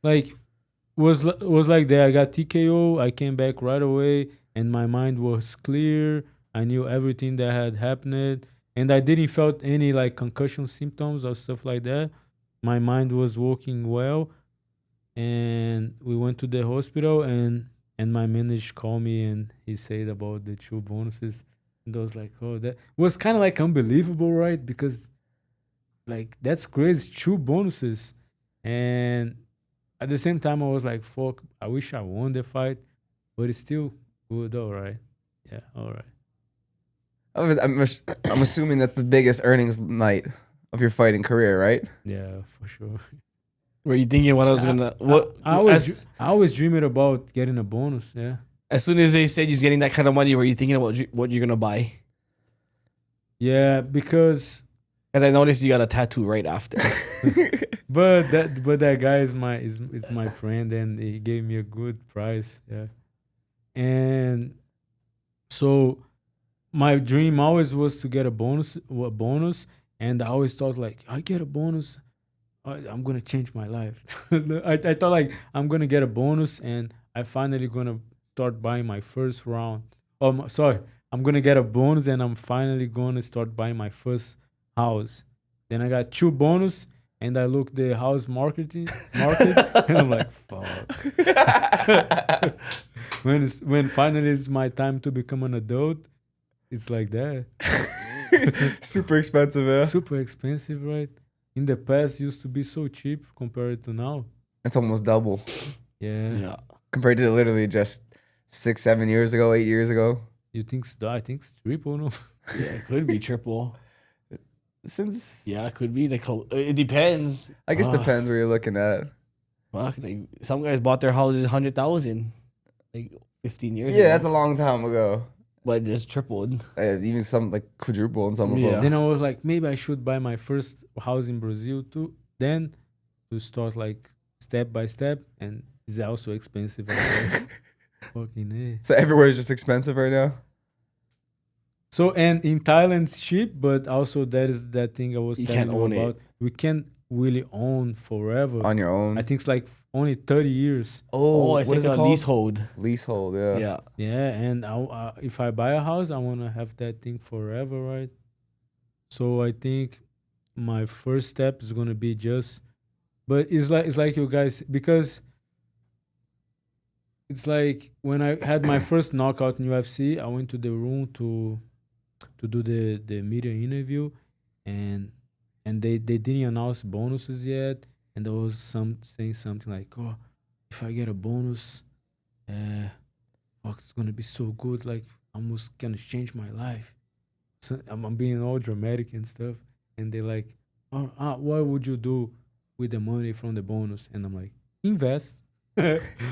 Like was like that. I got TKO. I came back right away, and my mind was clear. I knew everything that had happened, and I didn't felt any like concussion symptoms or stuff like that. My mind was working well, and we went to the hospital, and my manager called me, and he said about the 2 bonuses, and I was like, oh, that was kind of like unbelievable, right? Because like that's crazy, 2 bonuses, and at the same time, I was like, fuck, I wish I won the fight, but it's still good, all right. Yeah, all right. I'm assuming that's the biggest earnings night of your fighting career, right? Yeah, for sure. Were you thinking what I was gonna? What I always dreamed about getting a bonus, yeah. as soon as they said he's getting that kind of money, were you thinking about what you're gonna buy? Yeah, because Because I noticed you got a tattoo right after. but that guy is my friend, and he gave me a good price, yeah. And so my dream always was to get a bonus, and I always thought like I get a bonus, I'm gonna change my life. I thought like I'm gonna get a bonus, and I finally gonna start buying my first round. Sorry, I'm gonna get a bonus, and I'm finally gonna start buying my first house. Then I got 2 bonus, and I look the house market, and I'm like, fuck. when finally it's my time to become an adult, it's like that. Super expensive, yeah. Super expensive, right? In the past, it used to be so cheap compared to now. It's almost double Yeah. Yeah. compared to literally just 6, 7 years ago, 8 years ago. You think I think it's triple, no? Yeah, it could be triple. Since Yeah, it could be. Like, it depends. I guess depends where you're looking at. Fuck, like some guys bought their houses 100,000, like 15 years ago. Yeah, that's a long time ago. But it's tripled. Even some like quadruple in some of Yeah. them. Then I was like, maybe I should buy my first house in Brazil too. Then to start like step by step, and it's also expensive. Fucking A. So everywhere is just expensive right now. So and in Thailand it's cheap, but also that is that thing I was You telling can't you own it. about. We can really own forever. On your own. I think it's like only 30 years. Oh, what it's is like it a called? leasehold. Leasehold. Yeah. Yeah. Yeah, and if I buy a house, I want to have that thing forever, right? So I think my first step is gonna be just, but it's like you guys, because it's like when I had my first knockout in UFC, I went to the room to do the media interview, and they didn't announce bonuses yet, and there was some saying something like, oh, if I get a bonus, fuck, it's gonna be so good, like almost gonna change my life. So I'm being all dramatic and stuff, and they're like, oh, what would you do with the money from the bonus? And I'm like, invest.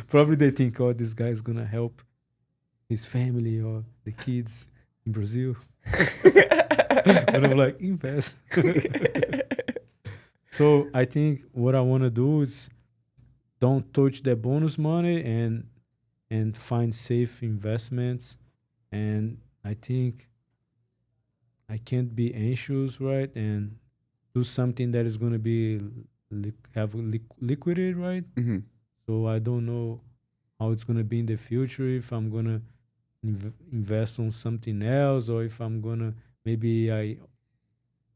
Probably they think, oh, this guy's gonna help his family or the kids in Brazil. But I'm like, invest. So I think what I want to do is don't touch the bonus money and find safe investments. And I think I can't be anxious, right? And do something that is gonna be liquidity, right? Mm-hmm. So I don't know how it's gonna be in the future, if I'm gonna invest on something else, or if I'm gonna, maybe I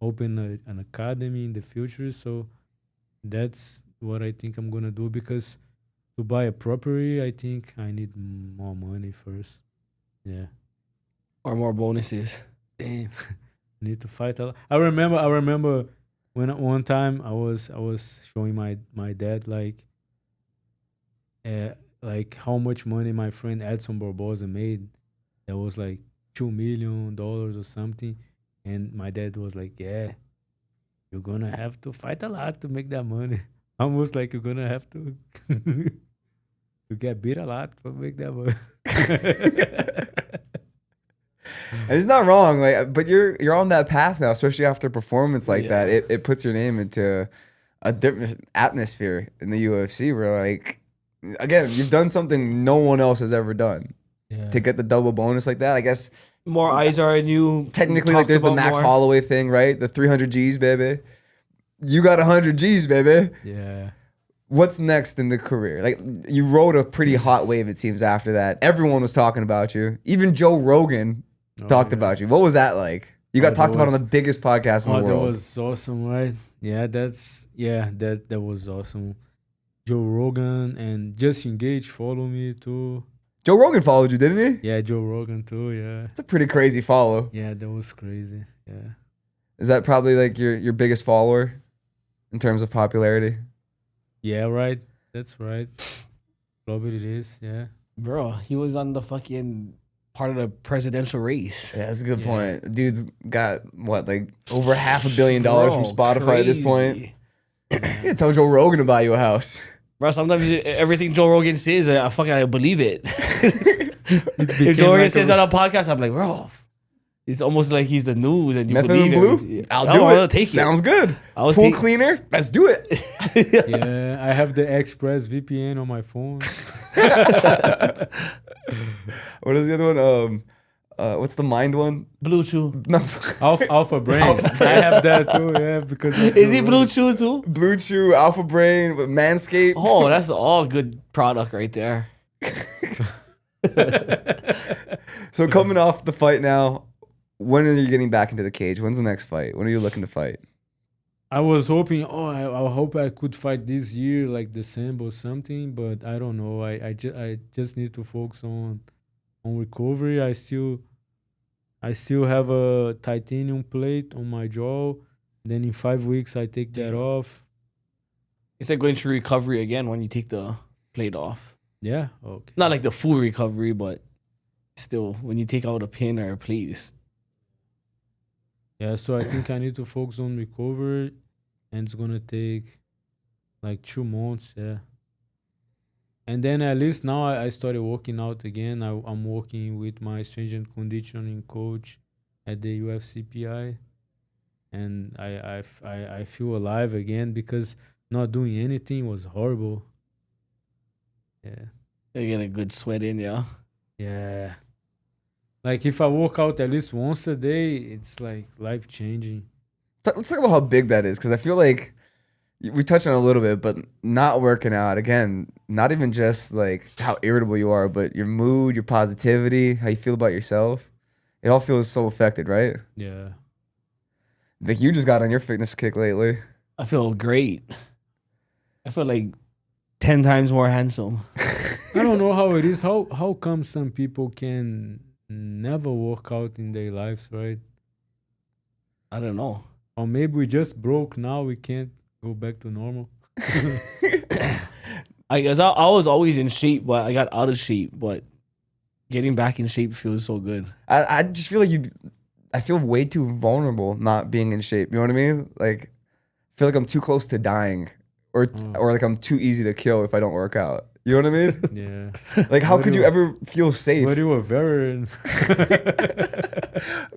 open an academy in the future. So that's what I think I'm gonna do, because to buy a property, I think I need more money first. Yeah. Or more bonuses. Damn. Need to fight a lot. I remember when one time I was showing my dad like how much money my friend Edson Barboza made. That was like $2 million or something. And my dad was like, yeah, you're gonna have to fight a lot to make that money. Almost like you're gonna have to to get beat a lot to make that money. And it's not wrong, like, but you're on that path now, especially after a performance like that. It puts your name into a different atmosphere in the UFC, where, like, again, you've done something no one else has ever done. Yeah. To get the double bonus like that, I guess More eyes are on you. technically, like, there's the Max Holloway thing, right? The 300 G's, baby. You got 100 G's, baby. Yeah. What's next in the career? Like, you rode a pretty hot wave, it seems, after that. Everyone was talking about you. Even Joe Rogan talked about you. What was that like? You got talked about on the biggest podcast in the world. That was awesome, right? Yeah, that was awesome. Joe Rogan and Just Engage follow me too. Joe Rogan followed you, didn't he? Yeah, Joe Rogan too. Yeah. It's a pretty crazy follow. Yeah, that was crazy. Yeah. Is that probably like your biggest follower in terms of popularity? Yeah, right. That's right. Probably it is. Yeah. Bro, he was on the fucking part of the presidential race. Yeah, that's a good point. Dude's got what, like over $500 million from Spotify at this point. Yeah, tell Joe Rogan to buy you a house. Bro, sometimes everything Joe Rogan says, I believe it. If Joe Rogan says on a podcast, I'm like, bro, it's almost like he's the news and you Methane believe Blue? it. I'll take it. Sounds good. I'll Pool take- cleaner? Let's do it. Yeah, I have the Express VPN on my phone. What is the other one? What's the Mind one? Bluetooth. No. Alpha Brain. I have that too. Yeah, because of Is the he road. Bluetooth too? Blue Chew, Alpha Brain, Manscaped. Oh, that's all good product right there. So coming off the fight now, when are you getting back into the cage? When's the next fight? When are you looking to fight? I was hoping, I hope I could fight this year, like December or something, but I don't know. I just need to focus on recovery. I still have a titanium plate on my jaw. Then in 5 weeks, I take that off. It's like going through recovery again when you take the plate off. Yeah. Okay. Not like the full recovery, but still, when you take out a pin or a plate, it's Yeah. So I think I need to focus on recovery, and it's gonna take like 2 months. Yeah. And then at least now I started working out again. I'm working with my strength and conditioning coach at the UFC PI, and I feel alive again, because not doing anything was horrible. Yeah. you get a good sweat in, yeah. Yeah. Like if I work out at least once a day, it's like life changing. Let's talk about how big that is, because I feel like we touched on it a little bit, but not working out again. Not even just like how irritable you are, but your mood, your positivity, how you feel about yourself. It all feels so affected, right? Yeah. Like you just got on your fitness kick lately. I feel great. I feel like 10 times more handsome. I don't know how it is. How come some people can never work out in their lives, right? I don't know. Or maybe we just broke now. We can't go back to normal. I guess I was always in shape, but I got out of shape. But getting back in shape feels so good. I just feel like I feel way too vulnerable not being in shape. You know what I mean? Like, I feel like I'm too close to dying, or like I'm too easy to kill if I don't work out. You know what I mean? Yeah. Like, how could you ever feel safe? But you were very.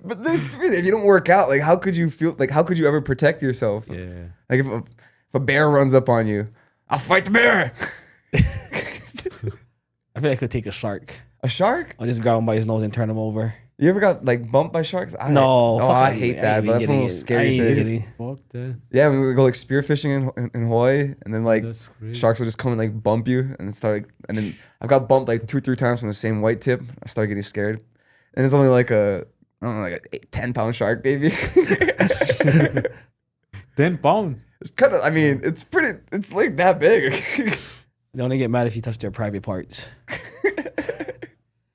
But this, if you don't work out, like, how could you feel? Like, how could you ever protect yourself? Yeah. Like, if a bear runs up on you, I'll fight the bear. I feel like I could take a shark. A shark? I'll just grab him by his nose and turn him over. You ever got like bumped by sharks? No. Oh, I hate that. But that's one of those scary things. Fuck that. Yeah, we would go like spearfishing in Hawaii, and then like That's crazy. sharks will just come and like bump you, and start like, and then I've got bumped like 2-3 times from the same white tip. I started getting scared, and it's only like I don't know, like a 10-pound shark, baby. 10 pounds. It's kind of, I mean, it's like that big. They only get mad if you touch their private parts.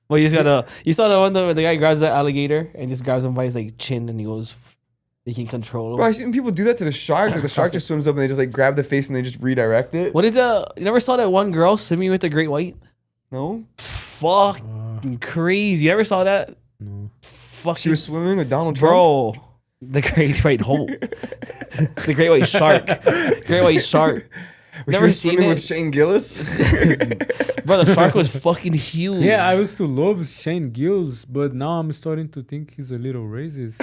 Well, you saw the one where the guy grabs the alligator and just grabs him by his like chin and he goes, they can control him. Bro, I've seen people do that to the sharks. Like the shark just swims up and they just like grab the face and they just redirect it. What is that? You never saw that one girl swimming with the great white? No? Fucking crazy. You never saw that? No. Fucking She was swimming with Donald Trump? bro. The great white hope. The great white shark. Great white shark. Was Never she seen swimming it? with Shane Gillis? Bro, the shark was fucking huge. Yeah, I used to love Shane Gills, but now I'm starting to think he's a little racist.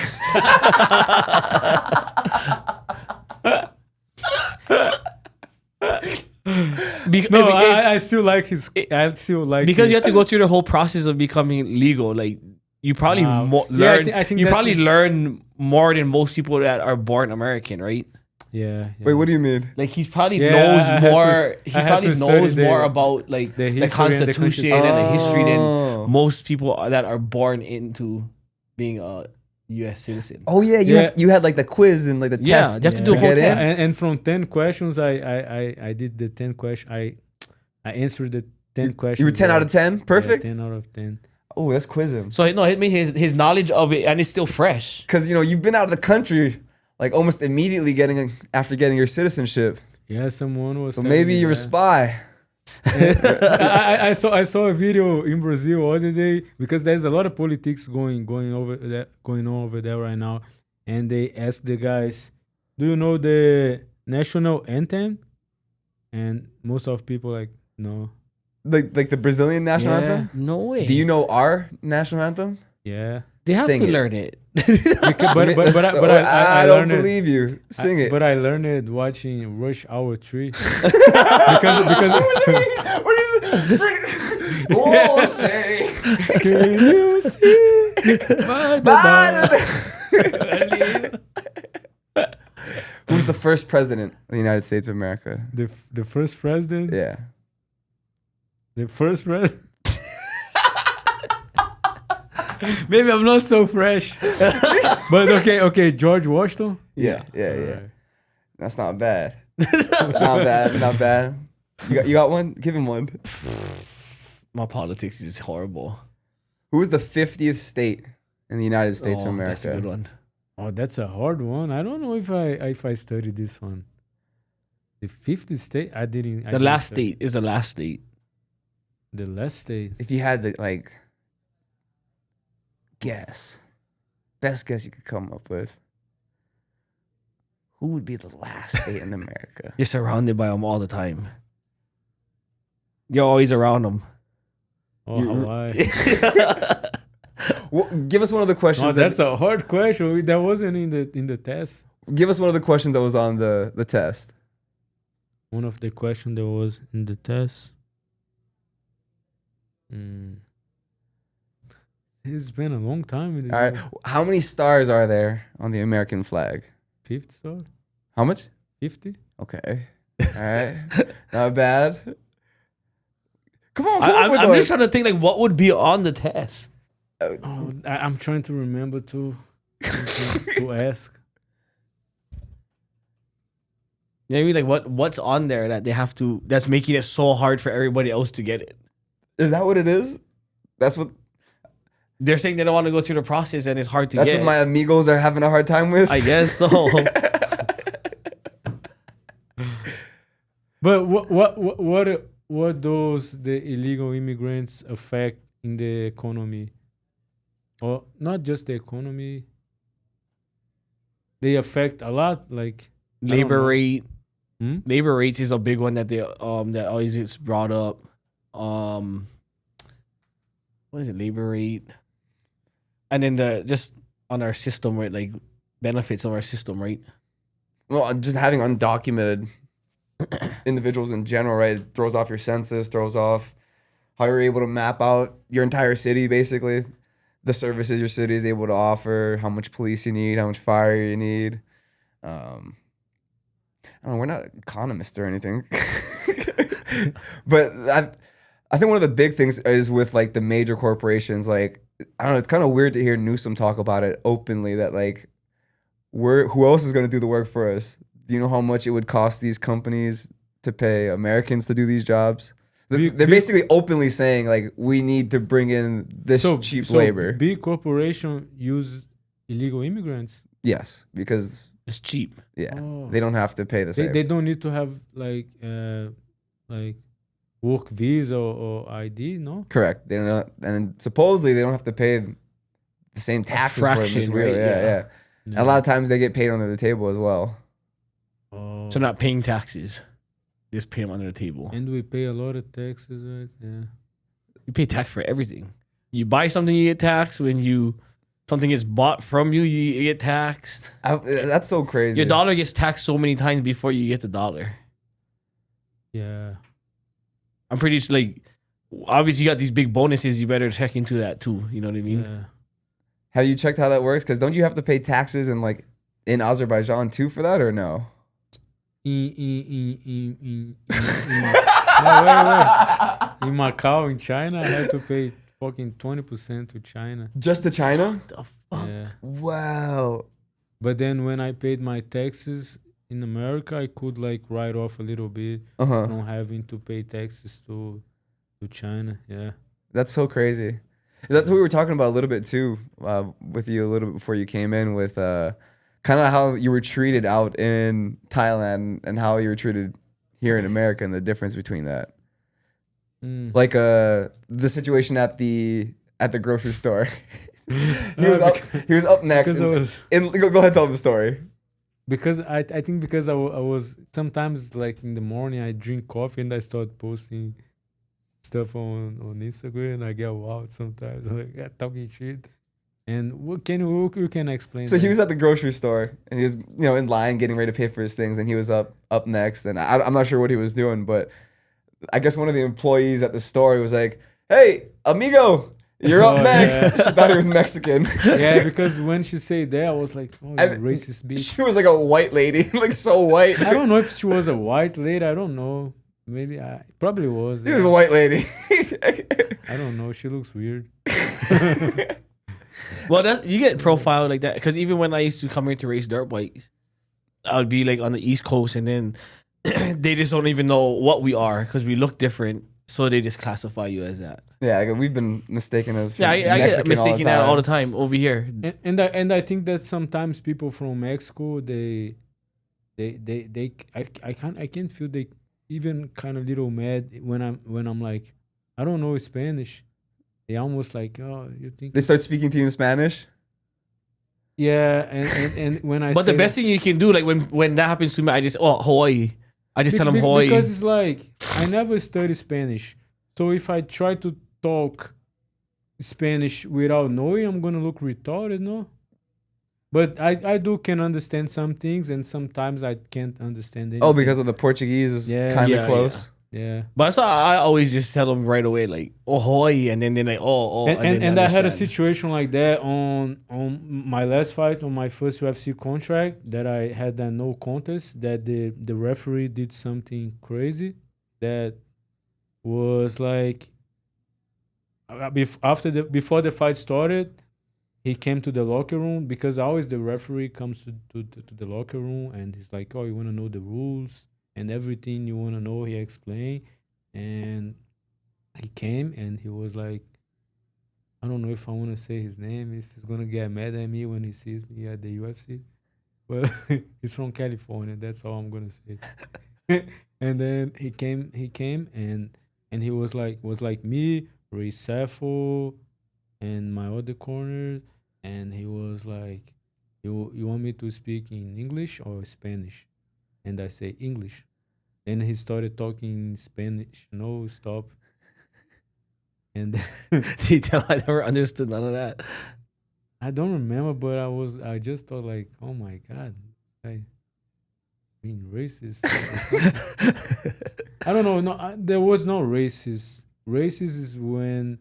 No, I still like his. I still like because his, you have to go through the whole process of becoming legal. Like you probably learn. I think you that's probably the- learn more than most people that are born American, right? Yeah. Wait, what do you mean? Like he's probably Yeah, knows I had to more. s- He I had probably to study knows the- more about like the the history and the Constitution constitution. and the history than Oh. most people that are born into being a U.S. citizen. Oh yeah, you had like the quiz and like the Yeah, test. you have to do a to whole get in? test. And from 10 questions, I did the 10 question. I answered the 10 questions. You were 10 out of 10? Yeah, Perfect? 10 out of 10. Oh, that's quizzing. So no, it made his knowledge of it, and it's still fresh. Because, you've been out of the country like almost immediately after getting your citizenship. Yeah, someone was. So telling maybe me you're a that. spy. I saw a video in Brazil other day because there's a lot of politics going on over there right now, and they asked the guys, "Do you know the national anthem?" And most of people like, no. Like the Brazilian national Yeah. anthem? No way. Do you know our national anthem? Yeah, They have Sing to it. learn it. because, but I I don't learned it. believe you. Sing it. But I learned it watching Rush Hour 3 because What is it? Sing it. Oh, say. can you see Who's the first president of the United States of America? the first president? Yeah. The first president. Maybe I'm not so fresh, but okay. George Washington. Yeah. Alright. That's not bad. Not bad. You got one? Give him one. My politics is horrible. Who was the 50th state in the United States of America? That's a good one. Oh, that's a hard one. I don't know if I studied this one. The 50th state. I didn't. The last state is the last state. The last state. If you had to guess, best guess you could come up with, who would be the last state in America? You're surrounded by them all the time. You're always around them. Oh, Hawaii. Well, give us one of the questions. Oh, that's a hard question. That wasn't in the test. Give us one of the questions that was on the test. One of the questions that was in the test. It's been a long time. With this All right. one. How many stars are there on the American flag? 5th star. How much? 50. Okay. All right. Not bad. Come on with I'm one. just trying to think like what would be on the test. Oh, I'm trying to remember to ask. Maybe like what's on there that they have to that's making it so hard for everybody else to get it. Is that what it is? That's what They're saying they don't want to go through the process and it's hard to that's get. what my amigos are having a hard time with. I guess so. But what does the illegal immigrants affect in the economy? Or not just the economy. They affect a lot, like Labor rate. Hmm? Labor rates is a big one that they that always gets brought up. What is it? Labor rate, and then the just on our system, right? Like benefits of our system, right? Well, just having undocumented individuals in general, right? It throws off your census, throws off how you're able to map out your entire city, basically. The services your city is able to offer, how much police you need, how much fire you need. I don't know, we're not economists or anything. But I think one of the big things is with like the major corporations, like, I don't know, it's kind of weird to hear Newsom talk about it openly that like, who else is going to do the work for us? Do you know how much it would cost these companies to pay Americans to do these jobs? They're basically openly saying like, we need to bring in this cheap labor. Big corporation use illegal immigrants. Yes, because It's cheap. yeah, Oh. they don't have to pay the same. They don't need to have like work visa or ID, no? Correct. They don't, and supposedly they don't have to pay the same taxes for fraction, this wheel. right? Yeah, Yeah. yeah. A lot of times they get paid under the table as well. Oh. So not paying taxes, just pay them under the table. And we pay a lot of taxes, right? Yeah. You pay tax for everything. You buy something, you get taxed. When something gets bought from you, you get taxed. That's so crazy. Your dollar gets taxed so many times before you get the dollar. Yeah. I'm pretty sure, like, obviously you got these big bonuses. You better check into that too. You know what I mean? Yeah. Have you checked how that works? Because don't you have to pay taxes in Azerbaijan too for that, or no? In wait. In Macau, in China, I had to pay fucking 20% to China. Just to China? The fuck? Yeah. Wow. But then when I paid my taxes in America, I could like write off a little bit from having to pay taxes to China. Yeah. That's so crazy. That's what we were talking about a little bit too, with you a little bit before you came in, with kind of how you were treated out in Thailand and how you were treated here in America and the difference between that. Like the situation at the grocery store. he was up next. Go ahead, tell the story. Because I think because I was sometimes like in the morning I drink coffee and I start posting stuff on Instagram and I get wild sometimes, like talking shit. And what can you can explain? So he was at the grocery store and he was in line getting ready to pay for his things, and he was up next, and I'm not sure what he was doing, but I guess one of the employees at the store was like, "Hey, amigo, you're up next." Yeah. She thought he was Mexican. Yeah, because when she said that, I was like, "Oh, you racist bitch." She was like a white lady, like so white. I don't know if she was a white lady. I don't know. Maybe I probably was. She was a white lady. I don't know. She looks weird. Well, you get profiled like that because even when I used to come here to race dirt bikes, I would be like on the East Coast, and then they just don't even know what we are because we look different, so they just classify you as that. Yeah, we've been mistaken as I get Mexican mistaken that all the time over here. And I think that sometimes people from Mexico I can feel they even kind of little mad when I'm like, I don't know Spanish. They almost like, oh, you think They start speaking to you in Spanish. yeah, and when I But say the best thing you can do, like when that happens to me, I just Hawaii. I just tell them Hawaii. because it's like I never study Spanish, so if I try to talk Spanish without knowing, I'm gonna look retarded, no? But I can understand some things, and sometimes I can't understand anything. Oh, because of the Portuguese is Yeah. kind of Yeah, close. Yeah. But so I always just tell them right away, like, oh, Hawaii. And then they're like, oh. And, then and I had a understand. situation like that on my last fight, on my first UFC contract, that I had a no contest, that the referee did something crazy that was like, before the fight started, he came to the locker room, because always the referee comes to the locker room and he's like, oh, you want to know the rules and everything you want to know, he explained. And he came and he was like, I don't know if I want to say his name, if he's gonna get mad at me when he sees me at the UFC. But he's from California. That's all I'm gonna say. And then he came and he was like me, Ray Safo, and my other corner, and he was like, you want me to speak in English or Spanish? And I say English. Then he started talking Spanish. No, stop. And See, I never understood none of that. I don't remember, but I just thought like, oh my god, I being racist. I don't know. No, there was no racist. Racist is when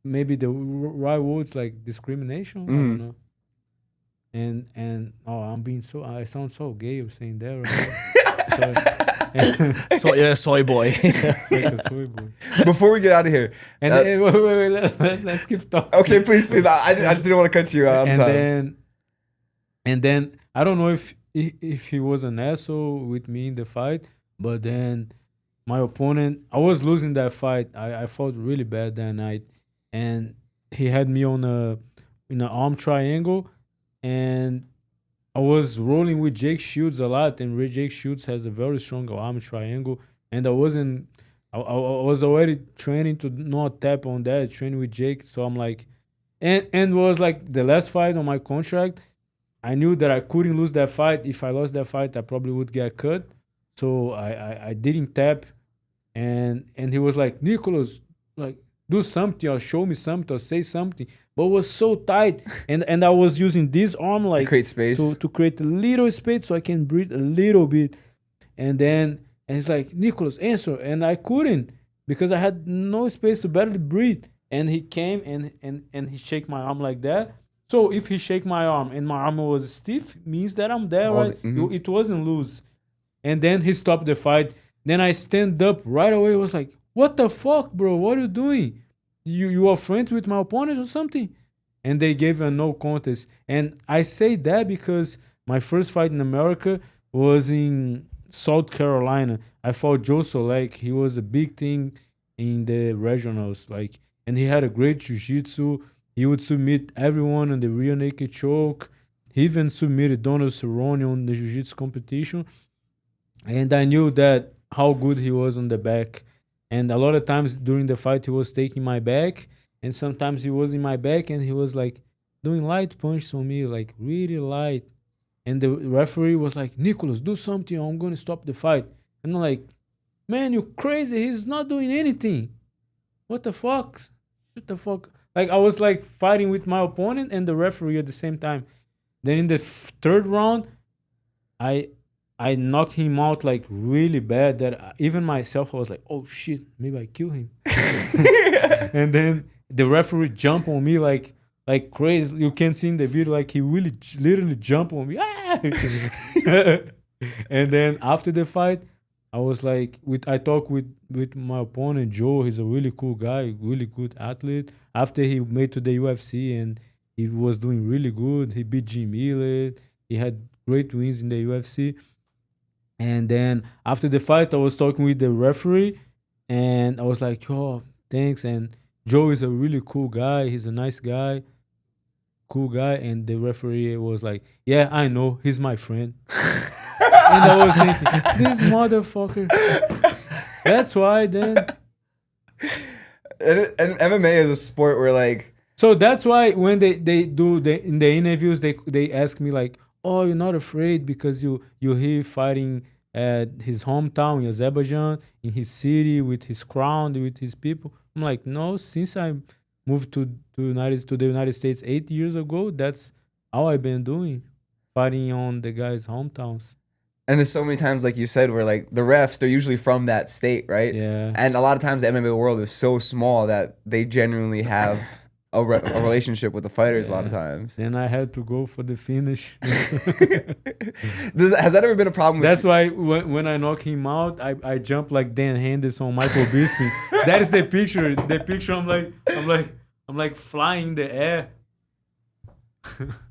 maybe the right words like discrimination. I don't know. And oh, I sound so gay of saying that right now. So yeah, soy boy. Like a soy boy. Before we get out of here, And wait, let's keep talking. okay, please. I just didn't want to cut you out. And then I don't know if he was an asshole with me in the fight, but then my opponent, I was losing that fight. I felt really bad that night, and he had me in an arm triangle, and I was rolling with Jake Shields a lot, and Jake Shields has a very strong arm triangle, and I wasn't. I was already training to not tap on that, training with Jake. So I'm like, and was like the last fight on my contract. I knew that I couldn't lose that fight. If I lost that fight, I probably would get cut. So I didn't tap, and he was like, Nikolas, like, do something or show me something or say something. But it was so tight, and I was using this arm like create space. to create a little space so I can breathe a little bit. And he's like, Nikolas, answer. And I couldn't, because I had no space to barely breathe. And he came and he shake my arm like that. So if he shake my arm and my arm was stiff, means that I'm there, right? It wasn't loose. And then he stopped the fight. Then I stand up right away. Was like, what the fuck, bro? What are you doing? You are friends with my opponent or something? And they gave a no contest. And I say that because my first fight in America was in South Carolina. I fought Joe Solek. He was a big thing in the regionals, like, and he had a great jiu-jitsu. He would submit everyone on the rear naked choke. He even submitted Donald Cerrone on the jiu-jitsu competition. And I knew that how good he was on the back. And a lot of times during the fight, he was taking my back. And sometimes he was in my back and he was like doing light punches on me, like really light. And the referee was like, Nikolas, do something or I'm going to stop the fight. And I'm like, man, you crazy. He's not doing anything. What the fuck? What the fuck? Like, I was like fighting with my opponent and the referee at the same time. Then in the third round, I knocked him out like really bad that even myself, I was like, oh shit, maybe I kill him. And then the referee jumped on me like crazy. You can see in the video, like he really literally jumped on me. Ah! And then after the fight, I was like, I talked with my opponent Joe. He's a really cool guy, really good athlete. After he made to the UFC and he was doing really good, he beat Jim Miller. He had great wins in the UFC. And then after the fight, I was talking with the referee, and I was like, "Oh, thanks." And Joe is a really cool guy. He's a nice guy, cool guy. And the referee was like, "Yeah, I know. He's my friend." And I was thinking, this motherfucker. That's why then. And MMA is a sport where like. So that's why when they do in the interviews, they ask me like, oh, you're not afraid because you're here fighting at his hometown in Azerbaijan, in his city, with his crown, with his people. I'm like, no, since I moved to the United States 8 years ago, that's how I've been doing, fighting on the guys' hometowns. And there's so many times, like you said, where like the refs, they're usually from that state, right? Yeah. And a lot of times the MMA world is so small that they genuinely have a relationship with the fighters a lot of times. Then I had to go for the finish. Has that ever been a problem? That's why when I knock him out, I jump like Dan Henderson, Michael Bisping. That is the picture. The picture. I'm like flying in the air.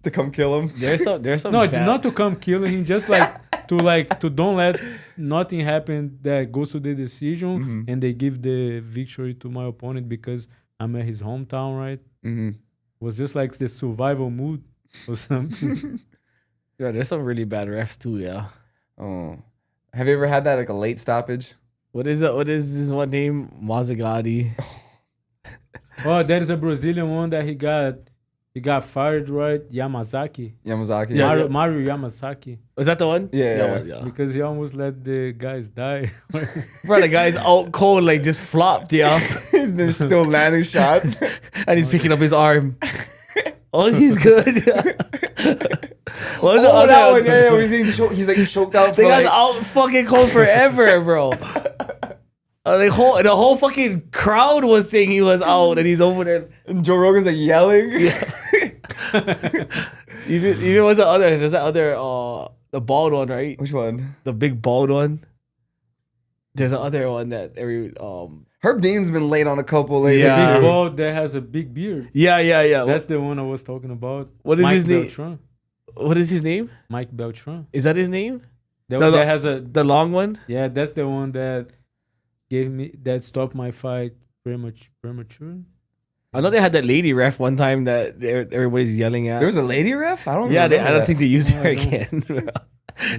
To come kill him? There's some No, bad- not to come killing him. Just to don't let nothing happen that goes to the decision, and they give the victory to my opponent because I'm at his hometown, right? Mm-hmm. Was just like the survival mood or something. Yeah, there's some really bad refs too. Yeah. Oh, have you ever had that like a late stoppage? What is it? What is this one name? Mazzagatti. Oh, there is a Brazilian one that he got fired, right? Yamazaki. Yamazaki. Yeah. Mario Yamazaki. Was that the one? Yeah. Yeah. Because he almost let the guys die. Bro, the guy's out cold, like just flopped, yeah. He's still landing shots. And he's picking up his arm. Oh, he's good. What was the Oh, other that one. Yeah. He's getting choked. He's like choked out The for guy's like, out fucking cold forever, bro. The whole fucking crowd was saying he was out, and he's over there. and Joe Rogan's like yelling. Even was the other? There's that other the bald one, right? Which one? The big bald one. There's another one that every Herb Dean's been late on a couple lately. Yeah. Big too. ball that has a big beard. yeah. That's the one I was talking about. What is Mike his name? Beltran. What is his name? Mike Beltran. Is that his name? That, No, no. that has a The long one? yeah. That's the one that stopped my fight premature. I know they had that lady ref one time that everybody's yelling at. There was a lady ref? I don't Yeah, remember I don't that. think they used No, her I don't. again.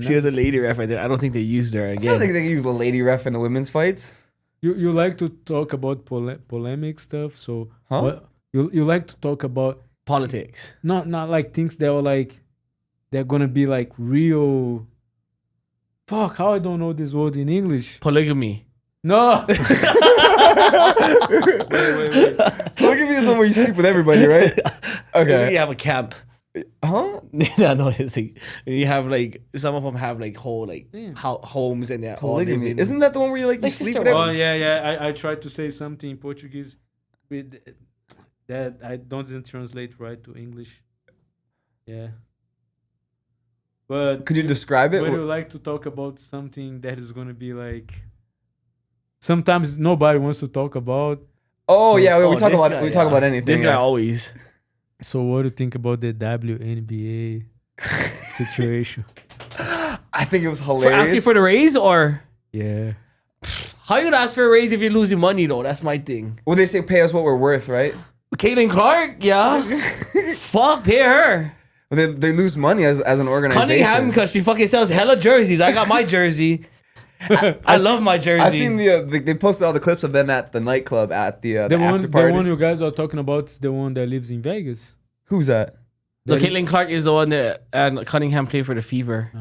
She was a lady ref right there. I don't think they used her I feel again. like they can use the lady ref in the women's fights. You like to talk about polemic stuff, so Huh? what, you like to talk about Politics. not like things that are like they're gonna be like real. Fuck, how I don't know this word in English. Polygamy. No. wait. Polygamy is one where you sleep with everybody, right? Okay. You have a camp. Huh? Yeah, no, it's like you have like some of them have like whole like homes and they're all Polygamy. living- Isn't that the one where you Like sleep sister with Oh everybody? yeah. I tried to say something in Portuguese with that I doesn't translate right to English. Yeah. But Could you describe it? would you like to talk about something that is gonna be like sometimes nobody wants to talk about? Oh yeah, we Oh, talk this about guy, we talk yeah. about anything. This guy yeah. always. So what do you think about the WNBA situation? I think it was For hilarious. asking for the raise or Yeah. how you gonna ask for a raise if you're losing money though? That's my thing. Well, they say pay us what we're worth, right? Caitlin Clark, yeah. Fuck, pay her. Well, they lose money as an organization. Cunningham because she fucking sells hella jerseys. I got my jersey. I love my jersey. I've seen they posted all the clips of them at the nightclub at the after The party. one you guys are talking about is the one that lives in Vegas. Who's that? No, That is- Caitlin Clark is the one that and Cunningham played for the Fever.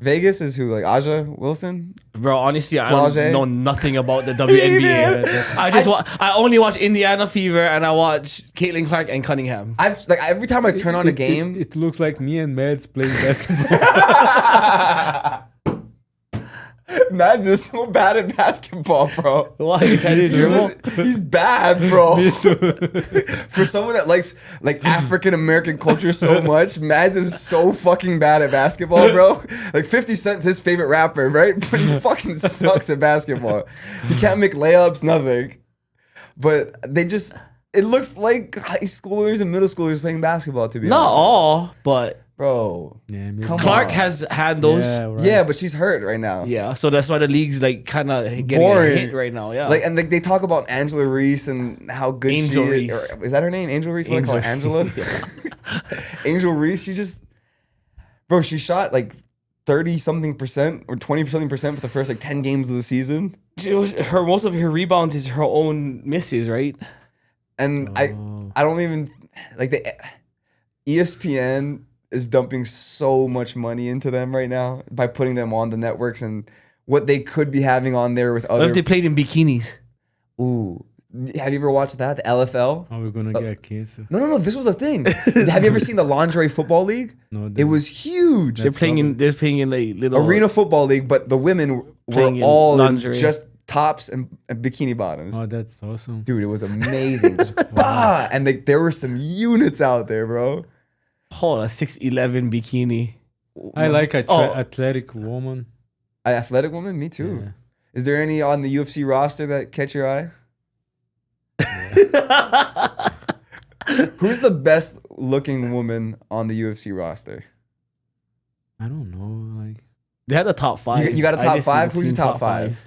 Vegas is who? Like Aja Wilson? Bro, honestly, I Flage? don't know nothing about the WNBA. I only watch Indiana Fever and I watch Caitlin Clark and Cunningham. I've like every time I turn on a game. It looks like me and Mads playing basketball. Mads is so bad at basketball, bro. Why? You can't do dribble? He's bad, bro. Me too. For someone that likes like African American culture so much, Mads is so fucking bad at basketball, bro. Like 50 Cent's his favorite rapper, right? But he fucking sucks at basketball. He can't make layups, nothing. But it looks like high schoolers and middle schoolers playing basketball, to be Not honest. all, but Bro. Yeah, me Come too. Clark on. has had those. Yeah, Yeah. right. Yeah, but she's hurt right now. So that's why the league's like kind of getting Boring. a hit right now. Yeah. Like, and like they talk about Angela Reese and how good Angel she is. Reese. Or, is that her name? Angel Reese? What do I call her? Angela? Angel Reese, bro, she shot like 30-something% or 20-something% for the first like 10 games of the season. most of her rebounds is her own misses, right? And I don't even like the ESPN is dumping so much money into them right now by putting them on the networks and what they could be having on there with What other. if they played in bikinis? Ooh, Have you ever watched that? The LFL? Are we gonna get cancer? No. This was a thing. Have you ever seen the Lingerie Football League? No, It was huge. They're playing in like little Arena Football League, but the women were Playing in all in lingerie. just tops and bikini bottoms. Oh, that's awesome. Dude, it was amazing. Just, bah! And there were some units out there, bro. a 6'11" bikini. I like Oh. athletic woman. An athletic woman? Me too. Yeah. Is there any on the UFC roster that catch your eye? Who's the best looking woman on the UFC roster? I don't know. Like They had the top 5. You got a I top just seen 5? the Who's your team top 5?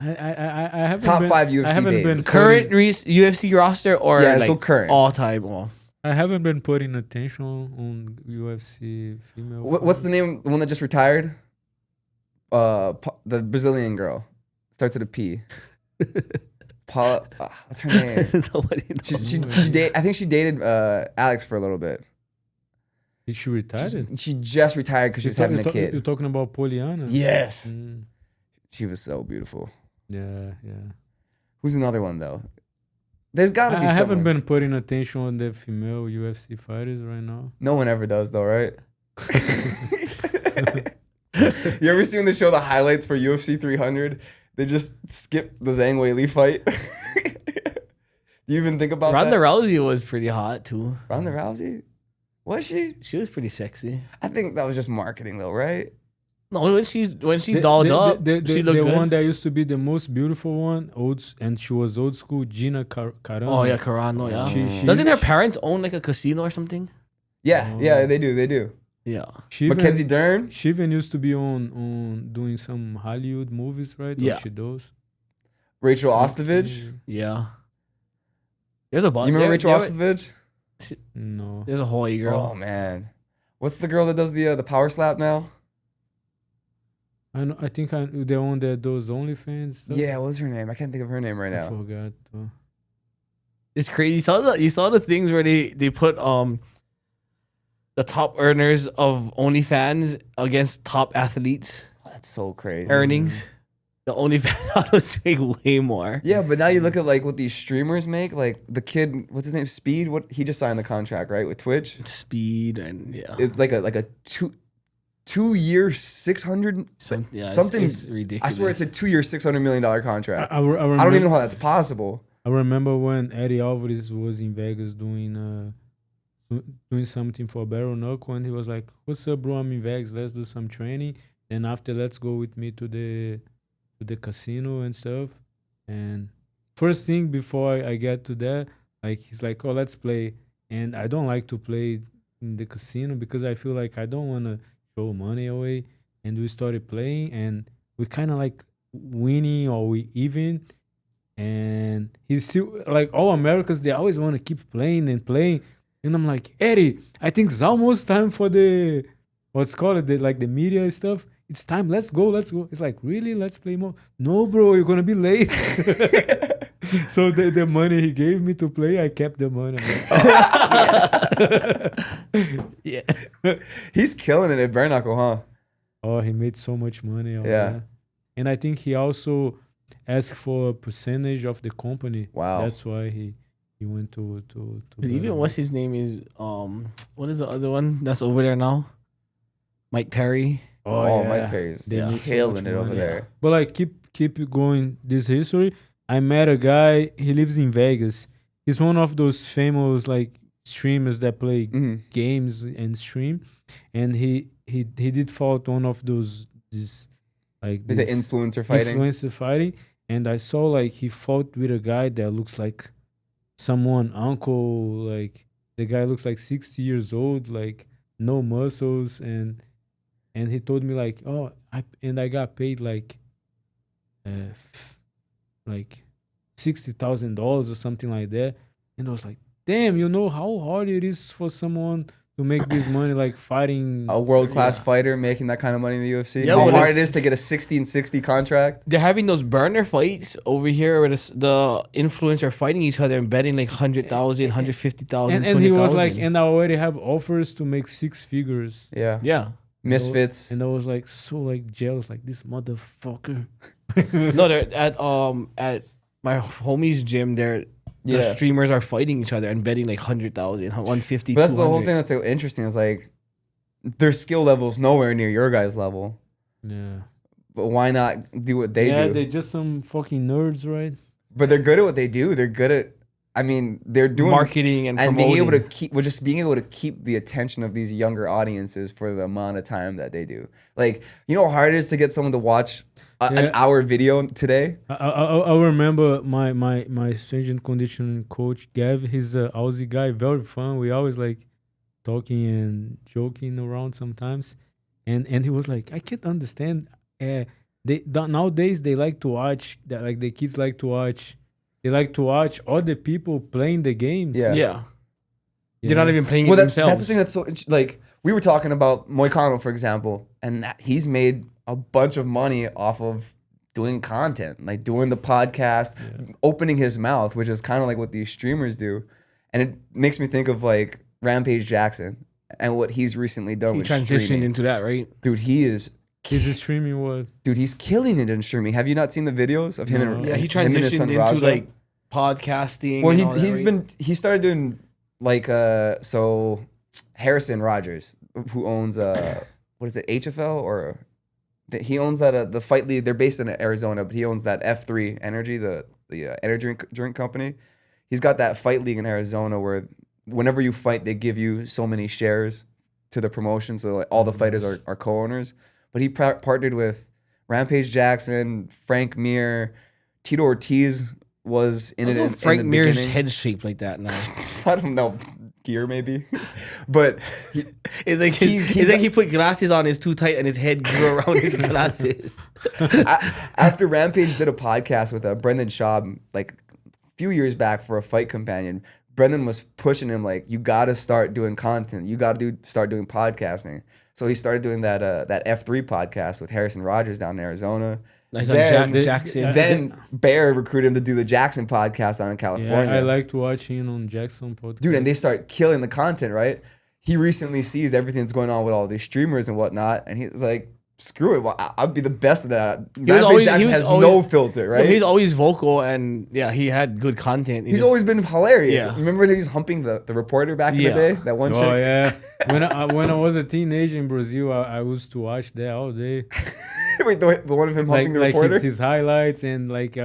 I haven't Top been, 5 UFC I haven't been babes. Current UFC roster or Yeah, let's like go current. all time? Oh. I haven't been putting attention on UFC female. What's the name? The one that just retired? The Brazilian girl. Starts with a P. Paula. What's her name? Nobody knows. I think she dated Alex for a little bit. Did she retire? She just retired because she's having a You're kid. talking about Poliana? Yes. Mm, She was so beautiful. yeah. Who's another one though? There's got to be I haven't someone. been putting attention on the female UFC fighters right now. No one ever does though, right? You ever seen the show the highlights for UFC 300? They just skip the Zhang Weili fight. You even think about Ronda that? Rousey was pretty hot too. Ronda Rousey? Was she? She was pretty sexy. I think that was just marketing though, right? No, when she dolled up, she looked the good. one that used to be the most beautiful one, and she was old school, Gina Carano. Oh yeah, Carano. Yeah. She- Doesn't her parents own like a casino or something? Yeah, yeah, they do. Yeah. She Mackenzie even, Dern? she even used to be on doing some Hollywood movies, right? Yeah. Or she does. Rachel Ostovich? Yeah. There's a bunch. You remember Rachel Ostovich? No. There's a Hawaii girl. Oh man. What's the girl that does the power slap now? I think the one that does OnlyFans stuff. Yeah, what was her name? I can't think of her name right I now. forgot. It's crazy. You saw the things where they put the top earners of OnlyFans against top athletes That's so crazy. earnings. The OnlyFans models make way more. Yeah, but now you look at like what these streamers make. Like the kid, what's his name? Speed. What he just signed the contract right with Twitch. Speed and yeah. It's like a 2-year 600 something. It's ridiculous. I swear it's a 2-year $600 million contract. I I don't even know how that's possible. I remember when Eddie Alvarez was in Vegas doing something for Barrel Knuckle, and he was like, "What's up, bro? I'm in Vegas. Let's do some training. Then after, let's go with me to the casino and stuff." And first thing before I get to that, like he's like, "Oh, let's play." And I don't like to play in the casino because I feel like I don't want to throw money away. And we started playing, and we kind of like winning or we even. And he's still like all Americans, they always want to keep playing and playing. And I'm like, Eddie, I think it's almost time for the what's called the media stuff. It's time, let's go. It's like, really? Let's play more? No, bro, you're gonna be late. So the money he gave me to play, I kept the money. I'm like, yeah. He's killing it at Bare Knuckle, huh? oh, he made so much money. Yeah. That. And I think he also asked for a percentage of the company. Wow. That's why he went to Even Better. what's his name is what is the other one that's over there now? Mike Perry. Oh, yeah. Mike Perry's They need so killing much it over money. there. But like keep going this history. I met a guy, he lives in Vegas. He's one of those famous like streamers that play Mhm. games and stream. And he did fought one of those The this influencer fighting. influencer fighting. And I saw like he fought with a guy that looks like someone uncle, like the guy looks like 60 years old, like no muscles, and he told me like, oh, I got paid like $60,000 or something like that. And I was like, damn, you know how hard it is for someone to make this money, like fighting. A world-class Yeah. fighter making that kind of money in the UFC. Yeah, How but hard it it's- is to get a 60-60 contract. They're having those burner fights over here where the influencers are fighting each other and betting like 100,000, 150,000, and he was like, 20,000. and I already have offers to make 6 figures. Yeah. Yeah. Misfits. And I was like so like jealous, like this motherfucker. No, they're at my homie's gym, the Yeah. streamers are fighting each other and betting like 100,000, 150. But that's the whole 200. thing that's so interesting. Is like their skill level's nowhere near your guys' level. Yeah. But why not do what they Yeah, do? they're just some fucking nerds, right? But they're good at what they do. They're good at. I mean, they're doing Marketing and promoting. being able to keep, well, just being able to keep the attention of these younger audiences for the amount of time that they do. Like, you know how hard it is to get someone to watch an Yeah. hour video today? I remember my strength and conditioning coach Gav. He's a Aussie guy, very fun. We always like talking and joking around sometimes, and he was like, I can't understand. Nowadays they like to watch that, like the kids like to watch. They like to watch other people playing the games. Yeah. Yeah. You They're know? not even playing Well, it that's themselves. the thing that's so like we were talking about Moicano, for example, and he's made a bunch of money off of doing content, like doing the podcast, opening his mouth, which is kind of like what these streamers do, and it makes me think of like Rampage Jackson and what he's recently done He with transitioned streaming. into that, right? Dude, he's streaming what? dude, he's killing it in streaming. Have you not seen the videos of him? No. And Yeah, he him and his transitioned son into Raja? like podcasting. Well, and all that, he's right? he started doing like so Harrison Rogers, who owns what is it, HFL, or he owns that the Fight League. They're based in Arizona, but he owns that F3 Energy, the energy drink company. He's got that Fight League in Arizona where whenever you fight, they give you so many shares to the promotion, so like all the fighters are co-owners. But he partnered with Rampage Jackson, Frank Mir, Tito Ortiz was in it. Frank in the Mir's beginning. head shaped like that now. I don't know, gear maybe, but It's like he put glasses on his too tight and his head grew around his glasses. after Rampage did a podcast with Brendan Schaub like a few years back for a Fight Companion, Brendan was pushing him like, you got to start doing content, you got to start doing podcasting. So he started doing that F3 podcast with Harrison Rogers down in Arizona. Nice Then- on Jackson. Then Bear recruited him to do the Jackson podcast down in Yeah, California. I like to watch him on Jackson podcast. Dude, and they start killing the content, right? He recently sees everything that's going on with all these streamers and whatnot, and he's like, screw it, well, I'll be the best at that. Rampage Jackson has no filter, right? He's always vocal and yeah, he had good content. He's always been hilarious. Yeah. Remember when he was humping the reporter back in the Yeah. day? That one Oh chick? yeah, when I was a teenager in Brazil, I used to watch that all day. Wait, the one of him humping the reporter? his highlights and like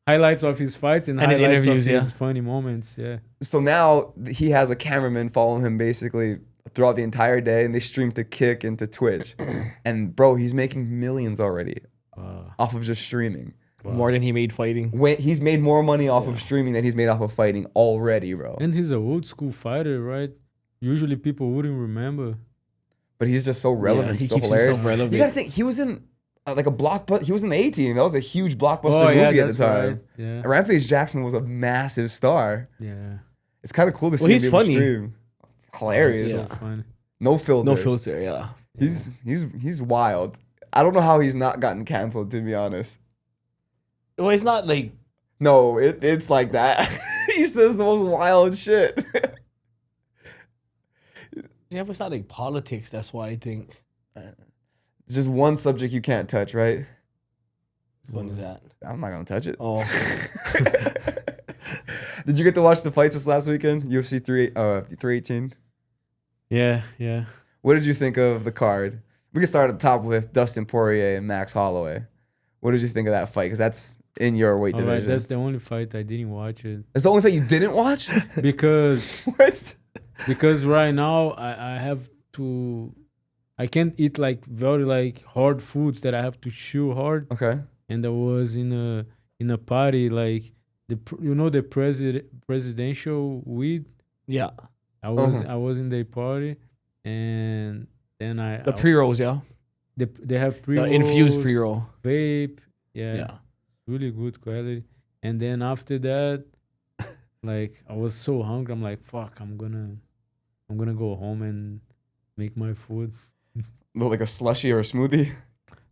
highlights of his fights and And his highlights interviews, of yeah. his funny moments. Yeah, So now he has a cameraman following him basically throughout the entire day, and they stream to Kick and to Twitch. And bro, he's making millions already off of just streaming. more than he made fighting. He's made more money off of streaming than he's made off of fighting already, bro. and he's a old school fighter, right? Usually people wouldn't remember. But he's just so relevant, he so keeps hilarious. himself relevant. You gotta think, he was in like a blockbuster. He was in the A-Team. That was a huge blockbuster Oh yeah, movie at the that's time. right. Yeah, And Rampage Jackson was a massive star. yeah. It's kind of cool to see Well, him he's be able to funny. stream. Hilarious. Yeah. So funny. No filter. No filter, yeah. He's wild. I don't know how he's not gotten canceled, to be honest. Well, it's not like No, it's like that. He says the most wild shit. it's not like politics. That's why I think. It's just one subject you can't touch, right? When is that? I'm not gonna touch it. Oh, Did you get to watch the fights this last weekend? UFC 318. Yeah, yeah. What did you think of the card? We can start at the top with Dustin Poirier and Max Holloway. What did you think of that fight? Because that's in your weight All right, division. that's the only fight I didn't watch it That's the only fight you didn't watch? because What? because right now I have to. I can't eat like very like hard foods that I have to chew hard. Okay. And I was in a party like the presidential weed. yeah. I was in the party, and then The pre rolls, yeah. they have The pre infused pre roll. vape. Yeah, Yeah. really good quality. And then after that, like I was so hungry. I'm like, fuck, I'm gonna go home and make my food. Like a slushy or a smoothie?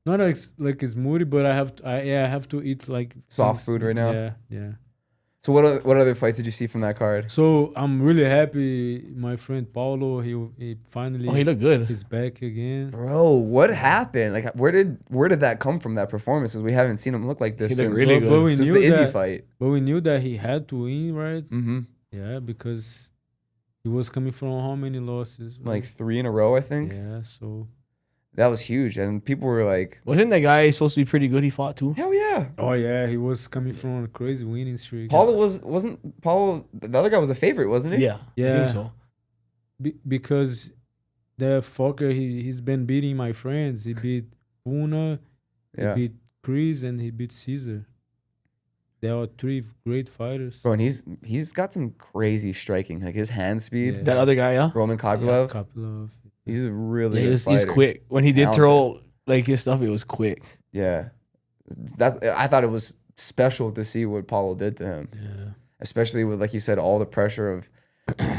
Not like a smoothie, but I have to eat like Soft things- food right now? Yeah, yeah. So what other fights did you see from that card? So I'm really happy. My friend Paulo, he finally Oh, he looked good. is back again. Bro, what happened? Like, where did that come from? That performance? 'Cause we haven't seen him look like this He since, looked really good. we since knew the Izzy that, fight. but we knew that he had to win, right? Mm-hmm. Yeah, because he was coming from how many losses? Like 3 in a row, I think. Yeah, so That was huge, and people were like, Wasn't that guy supposed to be pretty good? He fought too. "Hell yeah!" oh yeah, he was coming from a crazy winning streak. Wasn't Paulo? The other guy was a favorite, wasn't he? Yeah, I Yeah. think so. Because the fucker he's been beating my friends. He beat Puna, Yeah. he beat Chris, and he beat Caesar. They are 3 great fighters. Bro, and he's got some crazy striking, like his hand speed. Yeah. That other guy, yeah. Roman Yeah, Kopylov, couple of he's a really Yeah, good he's fighter. quick. When he did Talented. throw like his stuff, it was quick. Yeah, I thought it was special to see what Paulo did to him, yeah. especially with, like you said, all the pressure of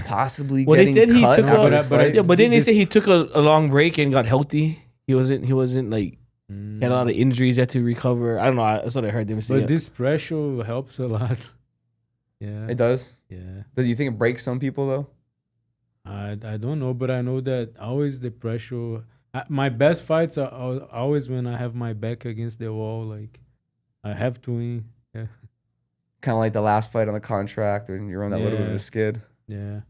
possibly Well, they getting said he cut took after a- this fight. Yeah, but then they This- say he took a long break and got healthy. He wasn't like Mm. he had a lot of injuries, had to recover. I don't know. That's what I heard them say. But this pressure helps a lot. Yeah, It does. yeah. Does you think it breaks some people though? I don't know, but I know that always the pressure. My best fights are always when I have my back against the wall. Like I have to win. Yeah, Kind of like the last fight on the contract when you're on that little bit of Yeah. a skid. yeah,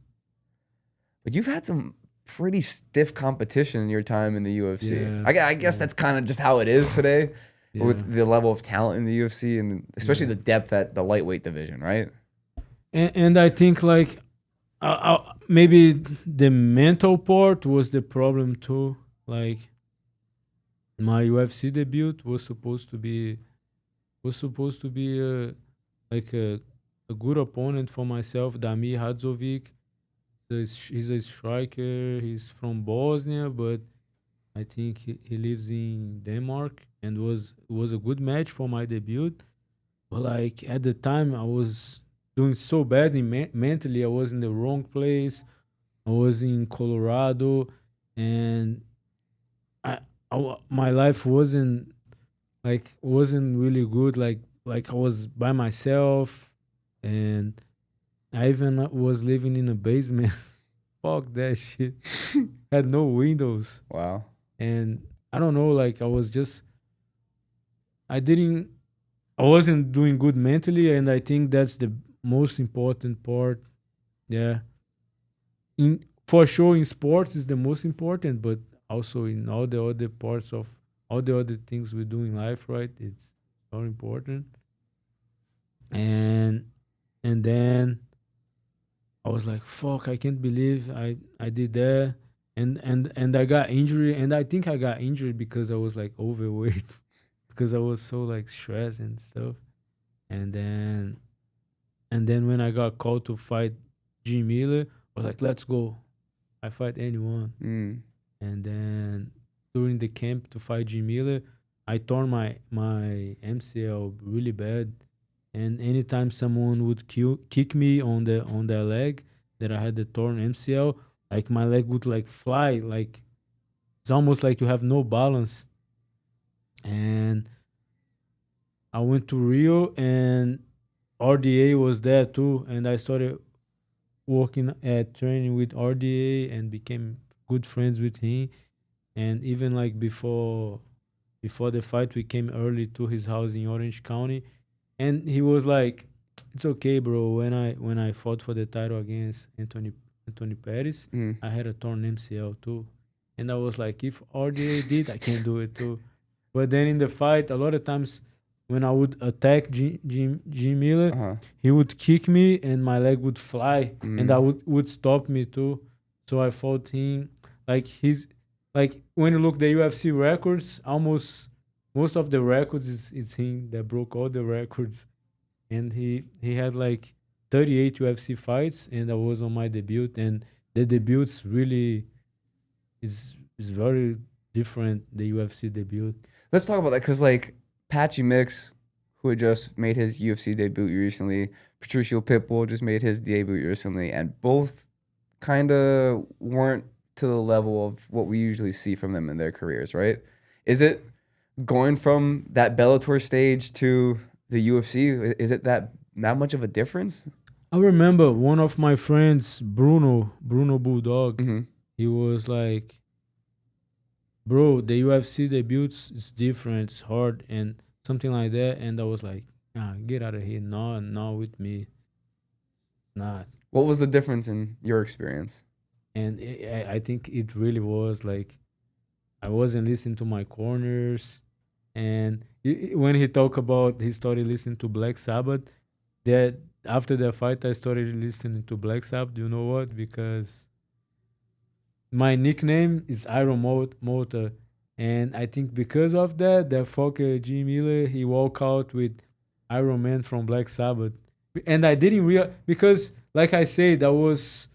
But you've had some pretty stiff competition in your time in the UFC. Yeah. I guess that's kind of just how it is today yeah. with the level of talent in the UFC and especially Yeah. the depth at the lightweight division, right? And I think like maybe the mental part was the problem too. Like my UFC debut was supposed to be like a good opponent for myself, Damir Hadzovic. He's a striker. He's from Bosnia, but I think he lives in Denmark, and was a good match for my debut. But like at the time, I was doing so badly mentally. I was in the wrong place. I was in Colorado, and my life wasn't really good. Like I was by myself, and I even was living in a basement. Fuck that shit. Had no windows, Wow. and I don't know. Like I wasn't doing good mentally, and I think that's the most important part. Yeah. For sure in sports is the most important, but also in all the other parts of all the other things we do in life, right? It's very important. And then I was like, fuck, I can't believe I did that. And I got injured, and I think I got injured because I was like overweight. Because I was so like stressed and stuff. And then when I got called to fight Jim Miller, I was like, let's go. I fight anyone. Mm. And then during the camp to fight Jim Miller, I tore my MCL really bad. And anytime someone would kick me on the leg that I had the torn MCL, like my leg would like fly, like it's almost like you have no balance. And I went to Rio, and RDA was there too, and I started working at training with RDA and became good friends with him. And even like before the fight, we came early to his house in Orange County, and he was like, "It's okay, bro. When I fought for the title against Anthony Pettis, Mm. I had a torn MCL too." And I was like, if RDA did, I can do it too. But then in the fight, a lot of times when I would attack Jim Miller, Uh-huh. he would kick me and my leg would fly, and that would stop me too. So I fought him. Like when you look the UFC records, almost most of the records is him that broke all the records. And he had like 38 UFC fights, and I was on my debut, and the debut's really is very different, the UFC debut. Let's talk about that because, like, Patchy Mix, who had just made his UFC debut recently, Patricio Pitbull just made his debut recently, and both kind of weren't to the level of what we usually see from them in their careers, right? Is it going from that Bellator stage to the UFC? Is it that that much of a difference? I remember one of my friends, Bruno Bulldog. Mm-hmm. He was like, "Bro, the UFC debuts is different, it's hard, and something like that." And I was like, get out of here, no, not with me, not. What was the difference in your experience? And I think it really was like I wasn't listening to my corners, and when he talked about he started listening to Black Sabbath, that after the fight I started listening to Black Sabbath. Do you know what? Because my nickname is Motta, and I think because of that, that fucker Jim Miller he walk out with Iron Man from Black Sabbath, and I didn't real because like I said that was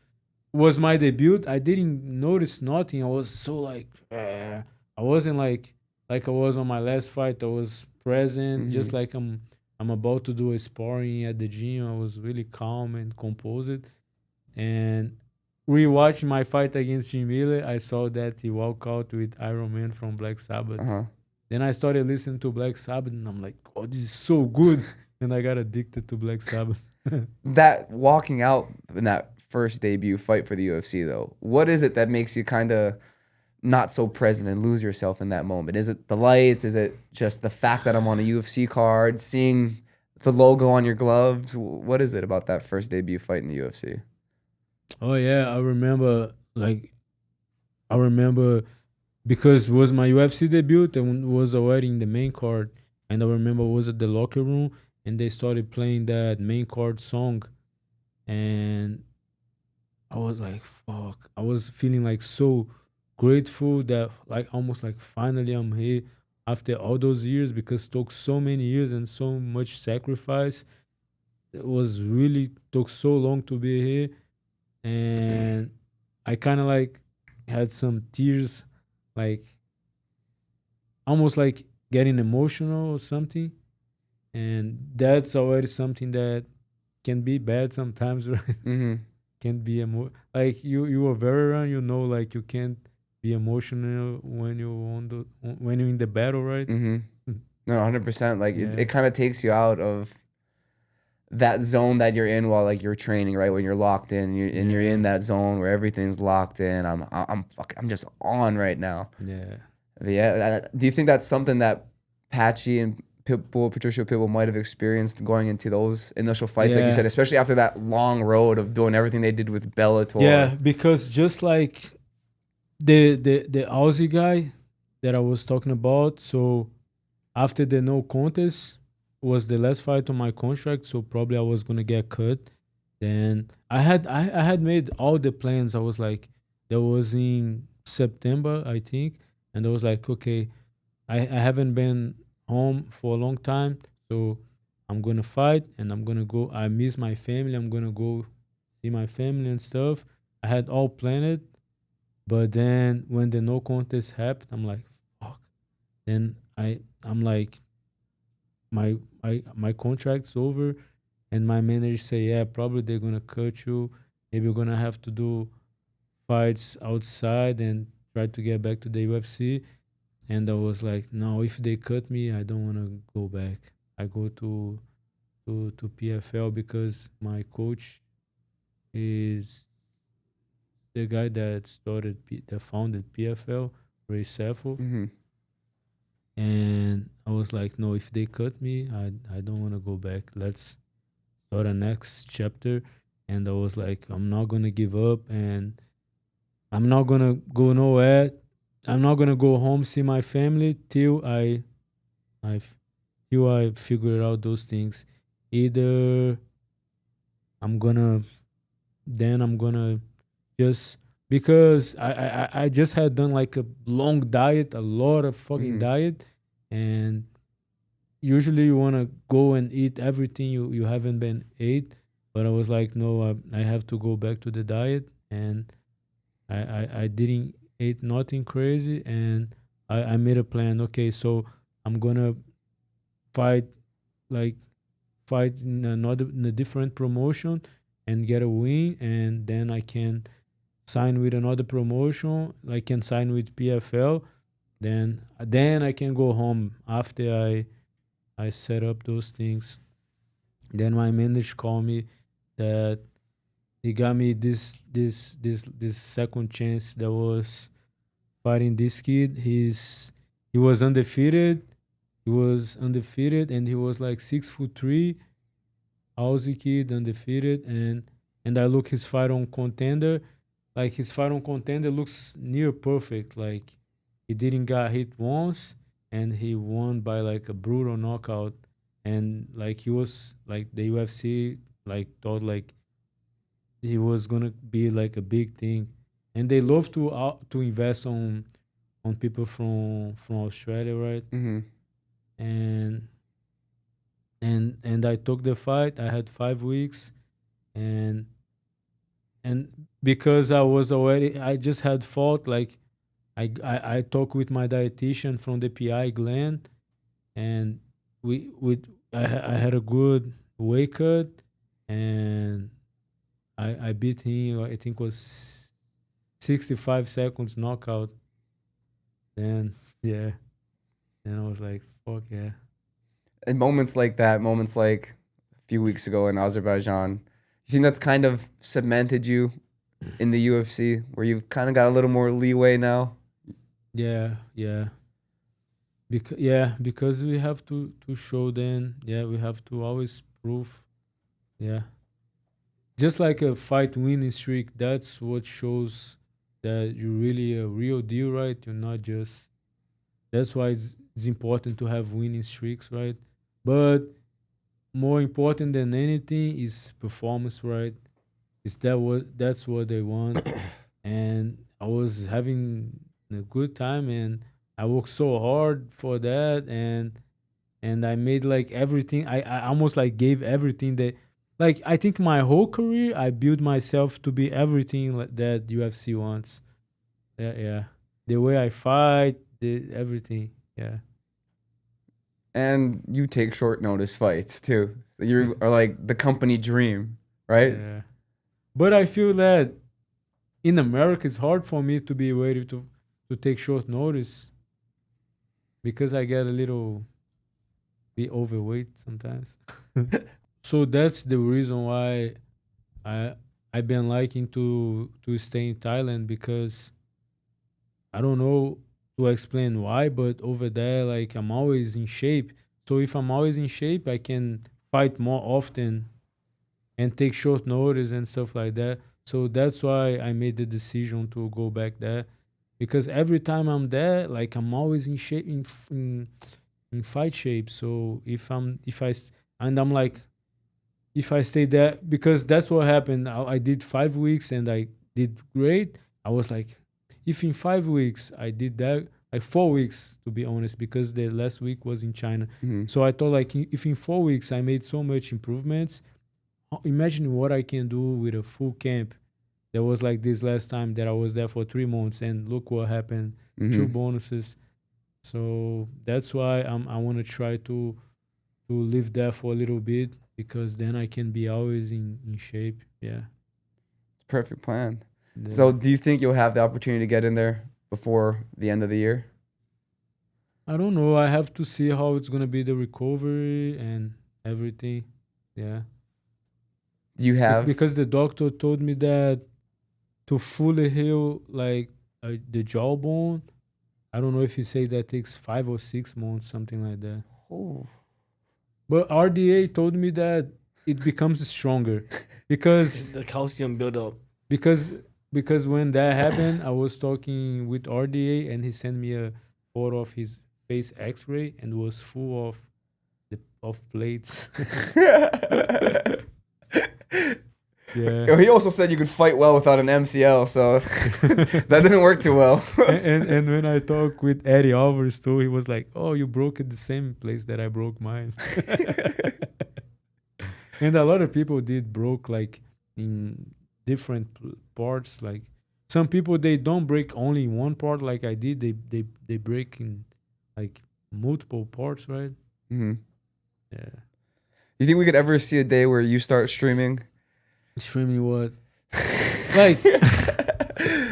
my debut. I didn't notice nothing. I was so like, I wasn't like I was on my last fight. I was present, just Mm-hmm. like I'm about to do a sparring at the gym. I was really calm and composed. And rewatching my fight against Jim Miller, I saw that he walked out with Iron Man from Black Sabbath. Uh-huh. Then I started listening to Black Sabbath, and I'm like, oh, this is so good. And I got addicted to Black Sabbath. That walking out in that first debut fight for the UFC though, what is it that makes you kind of not so present and lose yourself in that moment? Is it the lights? Is it just the fact that I'm on a UFC card, seeing the logo on your gloves? What is it about that first debut fight in the UFC? Oh yeah, I remember. Like I remember because it was my UFC debut and was already in the main card, and I remember I was at the locker room and they started playing that main card song, and I was like, "Fuck!" I was feeling like so grateful that like almost like finally I'm here after all those years because it took so many years and so much sacrifice. It was really took so long to be here, and I kind of like had some tears, like almost like getting emotional or something. And that's already something that can be bad sometimes, right? Mm-hmm. Can be like you are veteran, you know, like you can't be emotional when you on the when you're in the battle, right? Mm-hmm. No, 100%. Like Yeah, it kind of takes you out of that zone that you're in while like you're training, right? When you're locked in, you're in yeah, that zone where everything's locked in. I'm just on right now. yeah, But yeah. Do you think that's something that Patchy and Pitbull, Patricio Pitbull might have experienced going into those initial fights, like you said, yeah, especially after that long road of doing everything they did with Bellator? yeah. Because just like the Aussie guy that I was talking about, so after the no contest was the last fight on my contract, so probably I was gonna get cut. Then I had made all the plans. I was like, that was in September, I think, and I was like, okay, I haven't been home for a long time, so I'm gonna fight and I'm gonna go. I miss my family. I'm gonna go see my family and stuff. I had all planned, but then when the no contest happened, I'm like, fuck. Then I'm like, my contract's over, and my manager say, yeah, probably they're gonna cut you. Maybe you're gonna have to do fights outside and try to get back to the UFC. And I was like, no, if they cut me, I don't wanna go back. I go to PFL because my coach is the guy that that founded PFL, Ray Seffel. Mm-hmm. And I was like, no, if they cut me, I don't want to go back. Let's start a next chapter. And I was like, I'm not gonna give up, and I'm not gonna go nowhere. I'm not gonna go home see my family till I f- till I figure out those things. Either I'm gonna I'm gonna just because I just had done like a long diet, a lot of fucking Mm-hmm. diet, and usually you want to go and eat everything you haven't been ate, but I was like, no, I have to go back to the diet, and I didn't eat nothing crazy, and I made a plan. Okay, so I'm gonna fight like fight in a different promotion and get a win, and then I can sign with another promotion. I can sign with PFL. Then I can go home after I set up those things. Then my manager called me that he got me this second chance that was fighting this kid. He was undefeated. He was undefeated and he was like 6'3", Aussie kid, undefeated, and I look his fight on Contender. Like his fight on Contender looks near perfect. Like he didn't got hit once and he won by like a brutal knockout. And like he was like the UFC like thought like he was gonna be like a big thing. And they love to invest on people from Australia, right? Mm-hmm. And and I took the fight. I had 5 weeks, and because I just had fought like I talked with my dietitian from the PI Glenn, and I had a good weight cut, and I beat him. I think it was 65 seconds knockout. Then yeah, then I was like, fuck yeah. And moments like that, moments like a few weeks ago in Azerbaijan, you think that's kind of cemented you in the UFC, where you've kind of got a little more leeway now? Yeah, yeah. Because we have to show them. Yeah, we have to always prove. Yeah, just like a fight winning streak. That's what shows that you're really a real deal, right? You're not just. That's why it's important to have winning streaks, right? But more important than anything is performance, right? That's what they want, and I was having a good time, and I worked so hard for that, and I made like everything. I almost like gave everything that, like I think my whole career I built myself to be everything that UFC wants. Yeah, yeah. The way I fight, the everything. Yeah. And you take short notice fights too. You are like the company dream, right? Yeah. But I feel that in America it's hard for me to be ready to take short notice because I get a little bit overweight sometimes. So that's the reason why I I've been liking to stay in Thailand because I don't know to explain why, but over there like I'm always in shape. So if I'm always in shape, I can fight more often and take short notice and stuff like that. So that's why I made the decision to go back there because every time I'm there, like I'm always in shape in fight shape. So and I'm like if I stay there because that's what happened. I did 5 weeks and I did great. I was like, if in 5 weeks I did that, like 4 weeks to be honest, because the last week was in China. Mm-hmm. So I thought like if in 4 weeks I made so much improvements, imagine what I can do with a full camp. There was like this last time that I was there for 3 months, and look what happened. Mm-hmm. 2 bonuses. So that's why I want to try to live there for a little bit because then I can be always in shape. Yeah. It's a perfect plan. Yeah. So do you think you'll have the opportunity to get in there before the end of the year? I don't know. I have to see how it's gonna be the recovery and everything. Yeah. Do you have Because the doctor told me that to fully heal like the jawbone, I don't know if he say that takes 5 or 6 months, something like that. Oh. But RDA told me that it becomes stronger because The calcium buildup. because because when that happened, I was talking with RDA and he sent me a photo of his face X-ray and it was full of plates. Yeah. He also said you could fight well without an MCL, so that didn't work too well. and when I talked with Eddie Alvarez too, he was like, "Oh, you broke it the same place that I broke mine." And a lot of people did broke like in different parts. Like some people they don't break only in one part like I did. They break in like multiple parts, right? Mm-hmm. Yeah. You think we could ever see a day where you start streaming? Streaming what? Like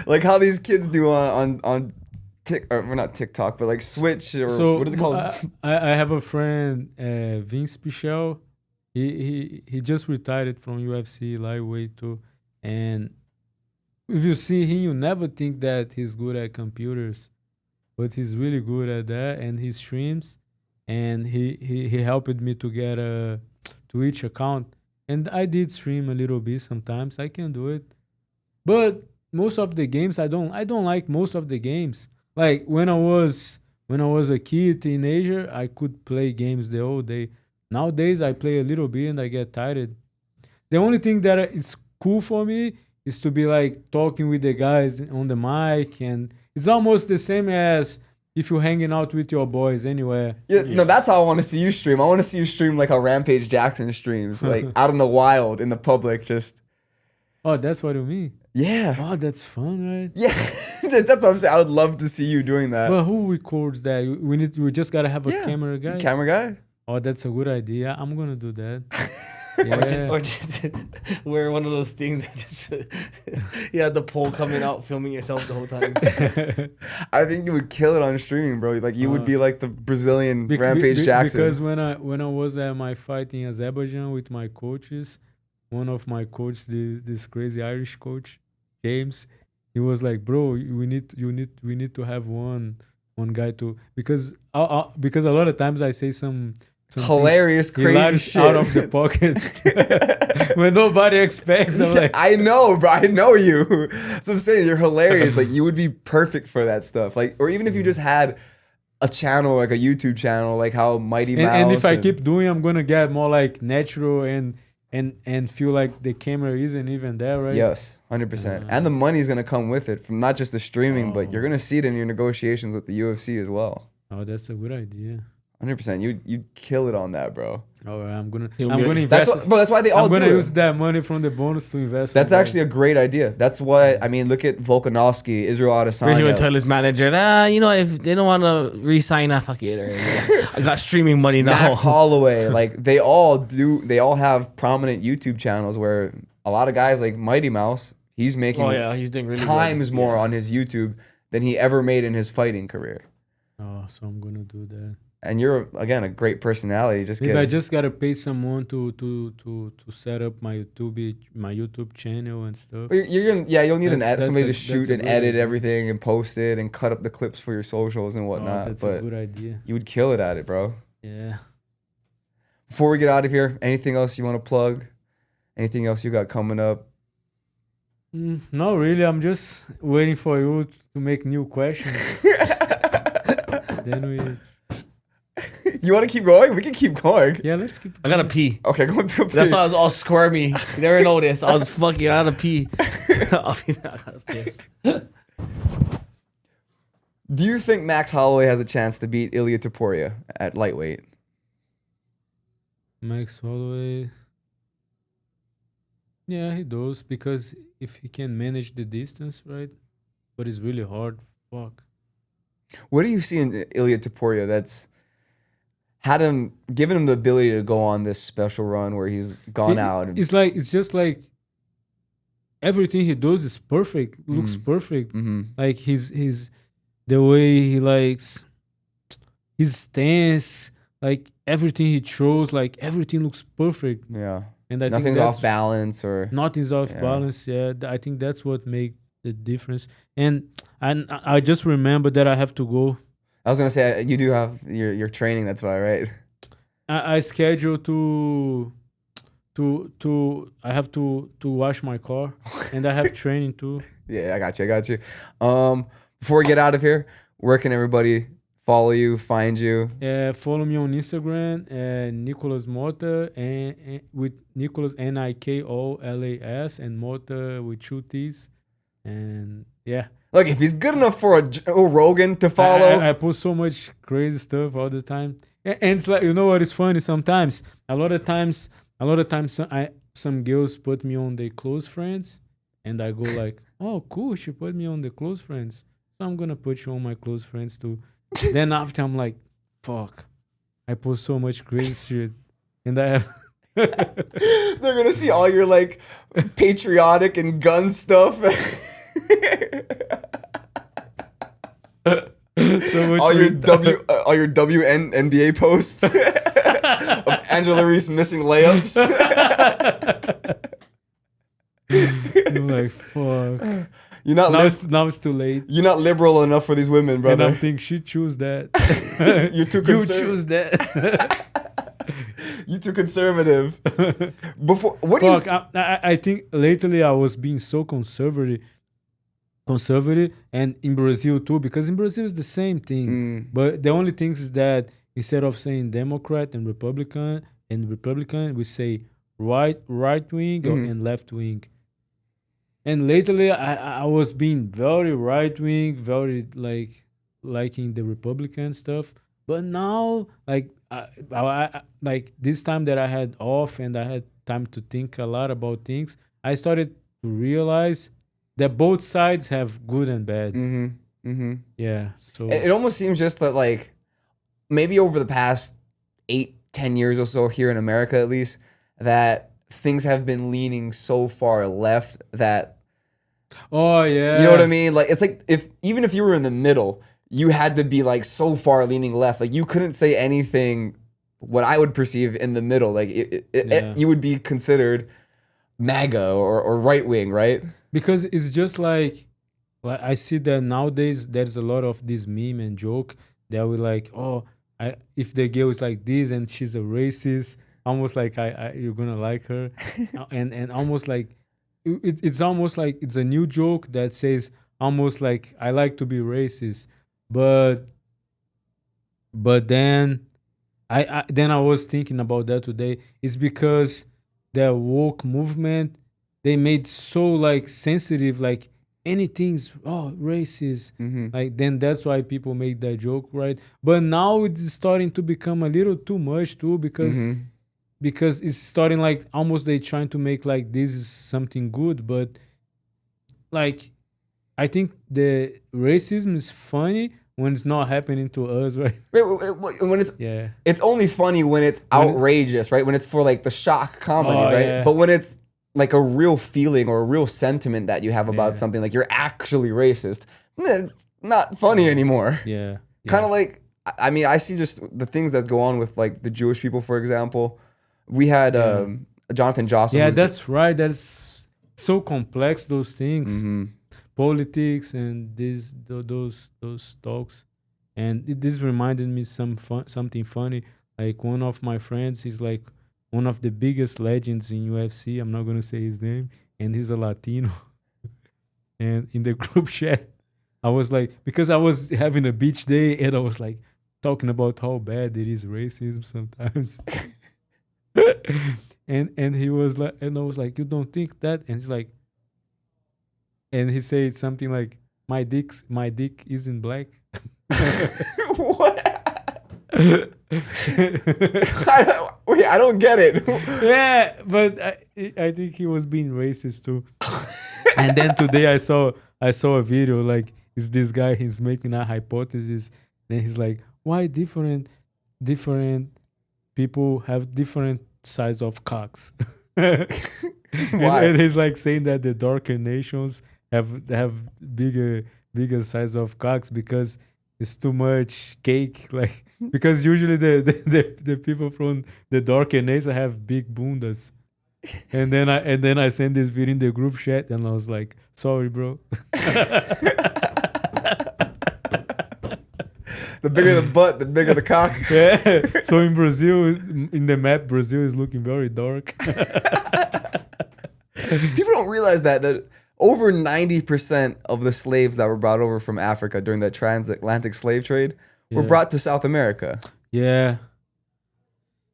Like how these kids do on or not TikTok, but like Switch or so what is it called? I have a friend, Vince Pichel. he just retired from UFC lightweight too, and if you see him, you never think that he's good at computers, but he's really good at that, and he streams, and he helped me to get a Twitch account, and I did stream a little bit sometimes. I can do it, but most of the games I don't like most of the games. Like when I was a kid, teenager, I could play games the whole day. Nowadays, I play a little bit and I get tired. The only thing that is cool for me is to be like talking with the guys on the mic, and it's almost the same as if you're hanging out with your boys anywhere. Yeah, no, that's how I want to see you stream. I want to see you stream like how Rampage Jackson streams, like out in the wild, in the public, just. Oh, that's what you mean? Yeah. Oh, that's fun, right? Yeah, that's what I'm saying. I would love to see you doing that. But who records that? We just gotta have a Yeah. camera guy. Camera guy? Oh, that's a good idea. I'm gonna do that. Or just wear one of those things that just you have the pole coming out, filming yourself the whole time. I think you would kill it on streaming, bro. Like you would be like the Brazilian Rampage Jackson. Because when I was at my fight in Azerbaijan with my coaches, one of my coaches, this crazy Irish coach, James, he was like, "Bro, we need to have one guy to because a lot of times I say some hilarious, things, crazy he laughs shit out of the pocket when nobody expects." I'm like, I know, bro. I know you. So I'm saying you're hilarious. Like you would be perfect for that stuff. Like, or even if you just had a channel, like a YouTube channel, like how Mighty Mouse. and if I keep doing, I'm gonna get more like natural and feel like the camera isn't even there, right? Yes, 100%. And the money's gonna come with it from not just the streaming, but you're gonna see it in your negotiations with the UFC as well. Oh, that's a good idea. 100%. You'd kill it on that, bro. All right, I'm gonna be- invest. That's why they all I'm gonna do use it. that money from the bonus to invest. That's in that. actually a great idea. That's why, I mean, look at Volkanovski, Israel Where he would Adesanya. tell his manager, if they don't want to re-sign, fuck it. Or, I got streaming money now. Max Holloway, like they all have prominent YouTube channels where a lot of guys like Mighty Mouse, he's making He's doing really times good. more on his YouTube than he ever made in his fighting career. Oh, so I'm gonna do that. And you're again a great personality. Just Maybe I just gotta pay someone to set up my YouTube channel and stuff. you'll need somebody to that's shoot a and good edit idea. everything and post it and cut up the clips for your socials and Oh, whatnot. that's a But good idea. you would kill it at it, bro. Yeah. Before we get out of here, anything else you want to plug? Anything else you got coming up? No, really. I'm just waiting for you to make new questions. Then we. You want to keep going? We can keep going. Yeah, let's keep. I gotta pee. Okay, go on. That's why I was all squirmy. You never noticed. I was fucking out of pee. I gotta piss. Do you think Max Holloway has a chance to beat Ilia Topuria at lightweight? Max Holloway. Yeah, he does because if he can manage the distance, right? But it's really hard. Fuck. What do you see in Ilia Topuria that's given him the ability to go on this special run where he's gone out? And, It's just like everything he does is perfect. Looks perfect. Like his the way he likes his stance, like everything he throws, like everything looks perfect. yeah. And I Nothing's think off balance or nothing's off Yeah. balance. Yeah, I think that's what make the difference. And I just remember that I have to go. I was gonna say you do have your training. That's why, right? I scheduled to I have to wash my car, and I have training too. Yeah, I got you. Before we get out of here, where can everybody follow you, find you? Follow me on Instagram, Nikolas Motta, and with Nikolas Nikolas and Motta with 2 T's, and yeah. Look, if he's good enough for a Joe Rogan to follow, I put so much crazy stuff all the time, and it's like, you know what is funny? Sometimes, a lot of times, some girls put me on their close friends, and I go like, oh cool, she put me on the close friends, so I'm gonna put you on my close friends too. Then after I'm like, fuck, I put so much crazy shit, and I have. they're gonna see all your like patriotic and gun stuff. So much all your retard- WNBA posts. of Angela Reese missing layups. I'm like, fuck. You're not Now it's too late. you're not liberal enough for these women, And I'm brother. thinking, she choose that. You're too You conservative. choose that. You're too conservative. Before what do Fuck, you? I think lately I was being so conservative, and in Brazil too, because in Brazil it's the same thing. But the only thing is that instead of saying Democrat and Republican, we say right wing and left wing. And lately I was being very right wing, very liking the Republican stuff. But now, like this time that I had off and I had time to think a lot about things, I started to realize that both sides have good and bad. Yeah. So It almost seems just that like maybe over the past 8-10 years or so here in America at least, that things have been leaning so far left that oh yeah. you know what I mean? Like it's like even if you were in the middle, you had to be like so far leaning left. Like you couldn't say anything what I would perceive in the middle. Like you would be considered MAGA or right wing, right? Because it's just like I see that nowadays there's a lot of this meme and joke that we like, oh, if the girl is like this and she's a racist, almost like you're gonna like her, and almost like it's almost like it's a new joke that says almost like I like to be racist, but then I was thinking about that today. It's because the woke movement, they made so like sensitive, like anything's racist. Like then that's why people make that joke, right? But now it's starting to become a little too much too, because it's starting like almost they trying to make like this is something good, but like I think the racism is funny when it's not happening to us, right? When it's Yeah. it's only funny when it's outrageous, right? When it's for like the shock comedy, Oh, right? yeah. But when it's like a real feeling or a real sentiment that you have about Yeah. something, like you're actually racist, it's not funny anymore. Yeah. Kind of like, I mean, I see just the things that go on with like the Jewish people, for example. We had Jonathan Johnson. Yeah, that's right. That's so complex, those things. Politics and those talks. And this reminded me something funny. Like one of my friends, he's like one of the biggest legends in UFC. I'm not gonna say his name, and he's a Latino. And in the group chat, I was like, because I was having a beach day, and I was like talking about how bad it is racism sometimes. and he was like, and I was like, you don't think that? And he's like, and he said something like, my dick isn't black. What? I don't get it. Yeah, but I think he was being racist too. And then today I saw a video, like it's this guy, he's making a hypothesis. Then he's like, why different people have different size of cocks? Why? And he's like saying that the darker nations have bigger size of cocks because it's too much cake. Like because usually the people from the darker nation have big bundas. And then I sent this video in the group chat and I was like, sorry, bro. The bigger the butt, the bigger the cock. Yeah. So in Brazil, in the map, Brazil is looking very dark. People don't realize that over 90% of the slaves that were brought over from Africa during the transatlantic slave trade were Yeah. brought to South America. Yeah.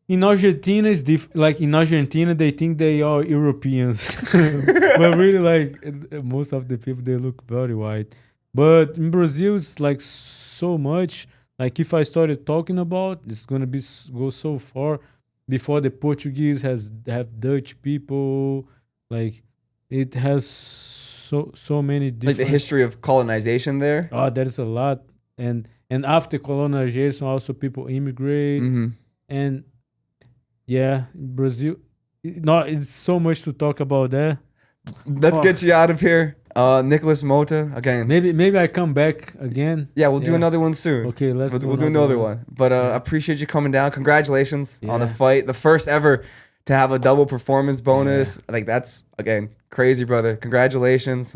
In Argentina, it's like in Argentina, they think they are Europeans, but really, like most of the people, they look very white. But in Brazil, it's like so much. Like if I started talking about, it's gonna go so far. Before the Portuguese have Dutch people, like it has so many Like different. the history of colonization there. Oh, there is a lot, and after colonization, also people immigrate, and yeah, Brazil. No, it's so much to talk about there. Let's Fuck. get you out of here. Nikolas Motta again. Maybe I come back again. Yeah, we'll do another one soon. Okay, We'll do another one. But I appreciate you coming down. Congratulations on the Yeah. fight. The first ever to have a double performance bonus. Like that's again crazy, brother. Congratulations.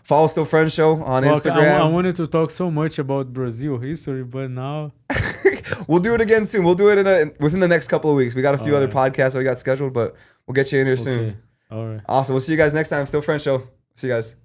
Follow Still Friends Show on Well, Instagram. I wanted to talk so much about Brazil history, but now We'll do it again soon. We'll do it within the next couple of weeks. We got a few other Alright. podcasts that we got scheduled, but we'll get you in here soon. okay, all right. Awesome. We'll see you guys next time. Still Friends Show. See you guys.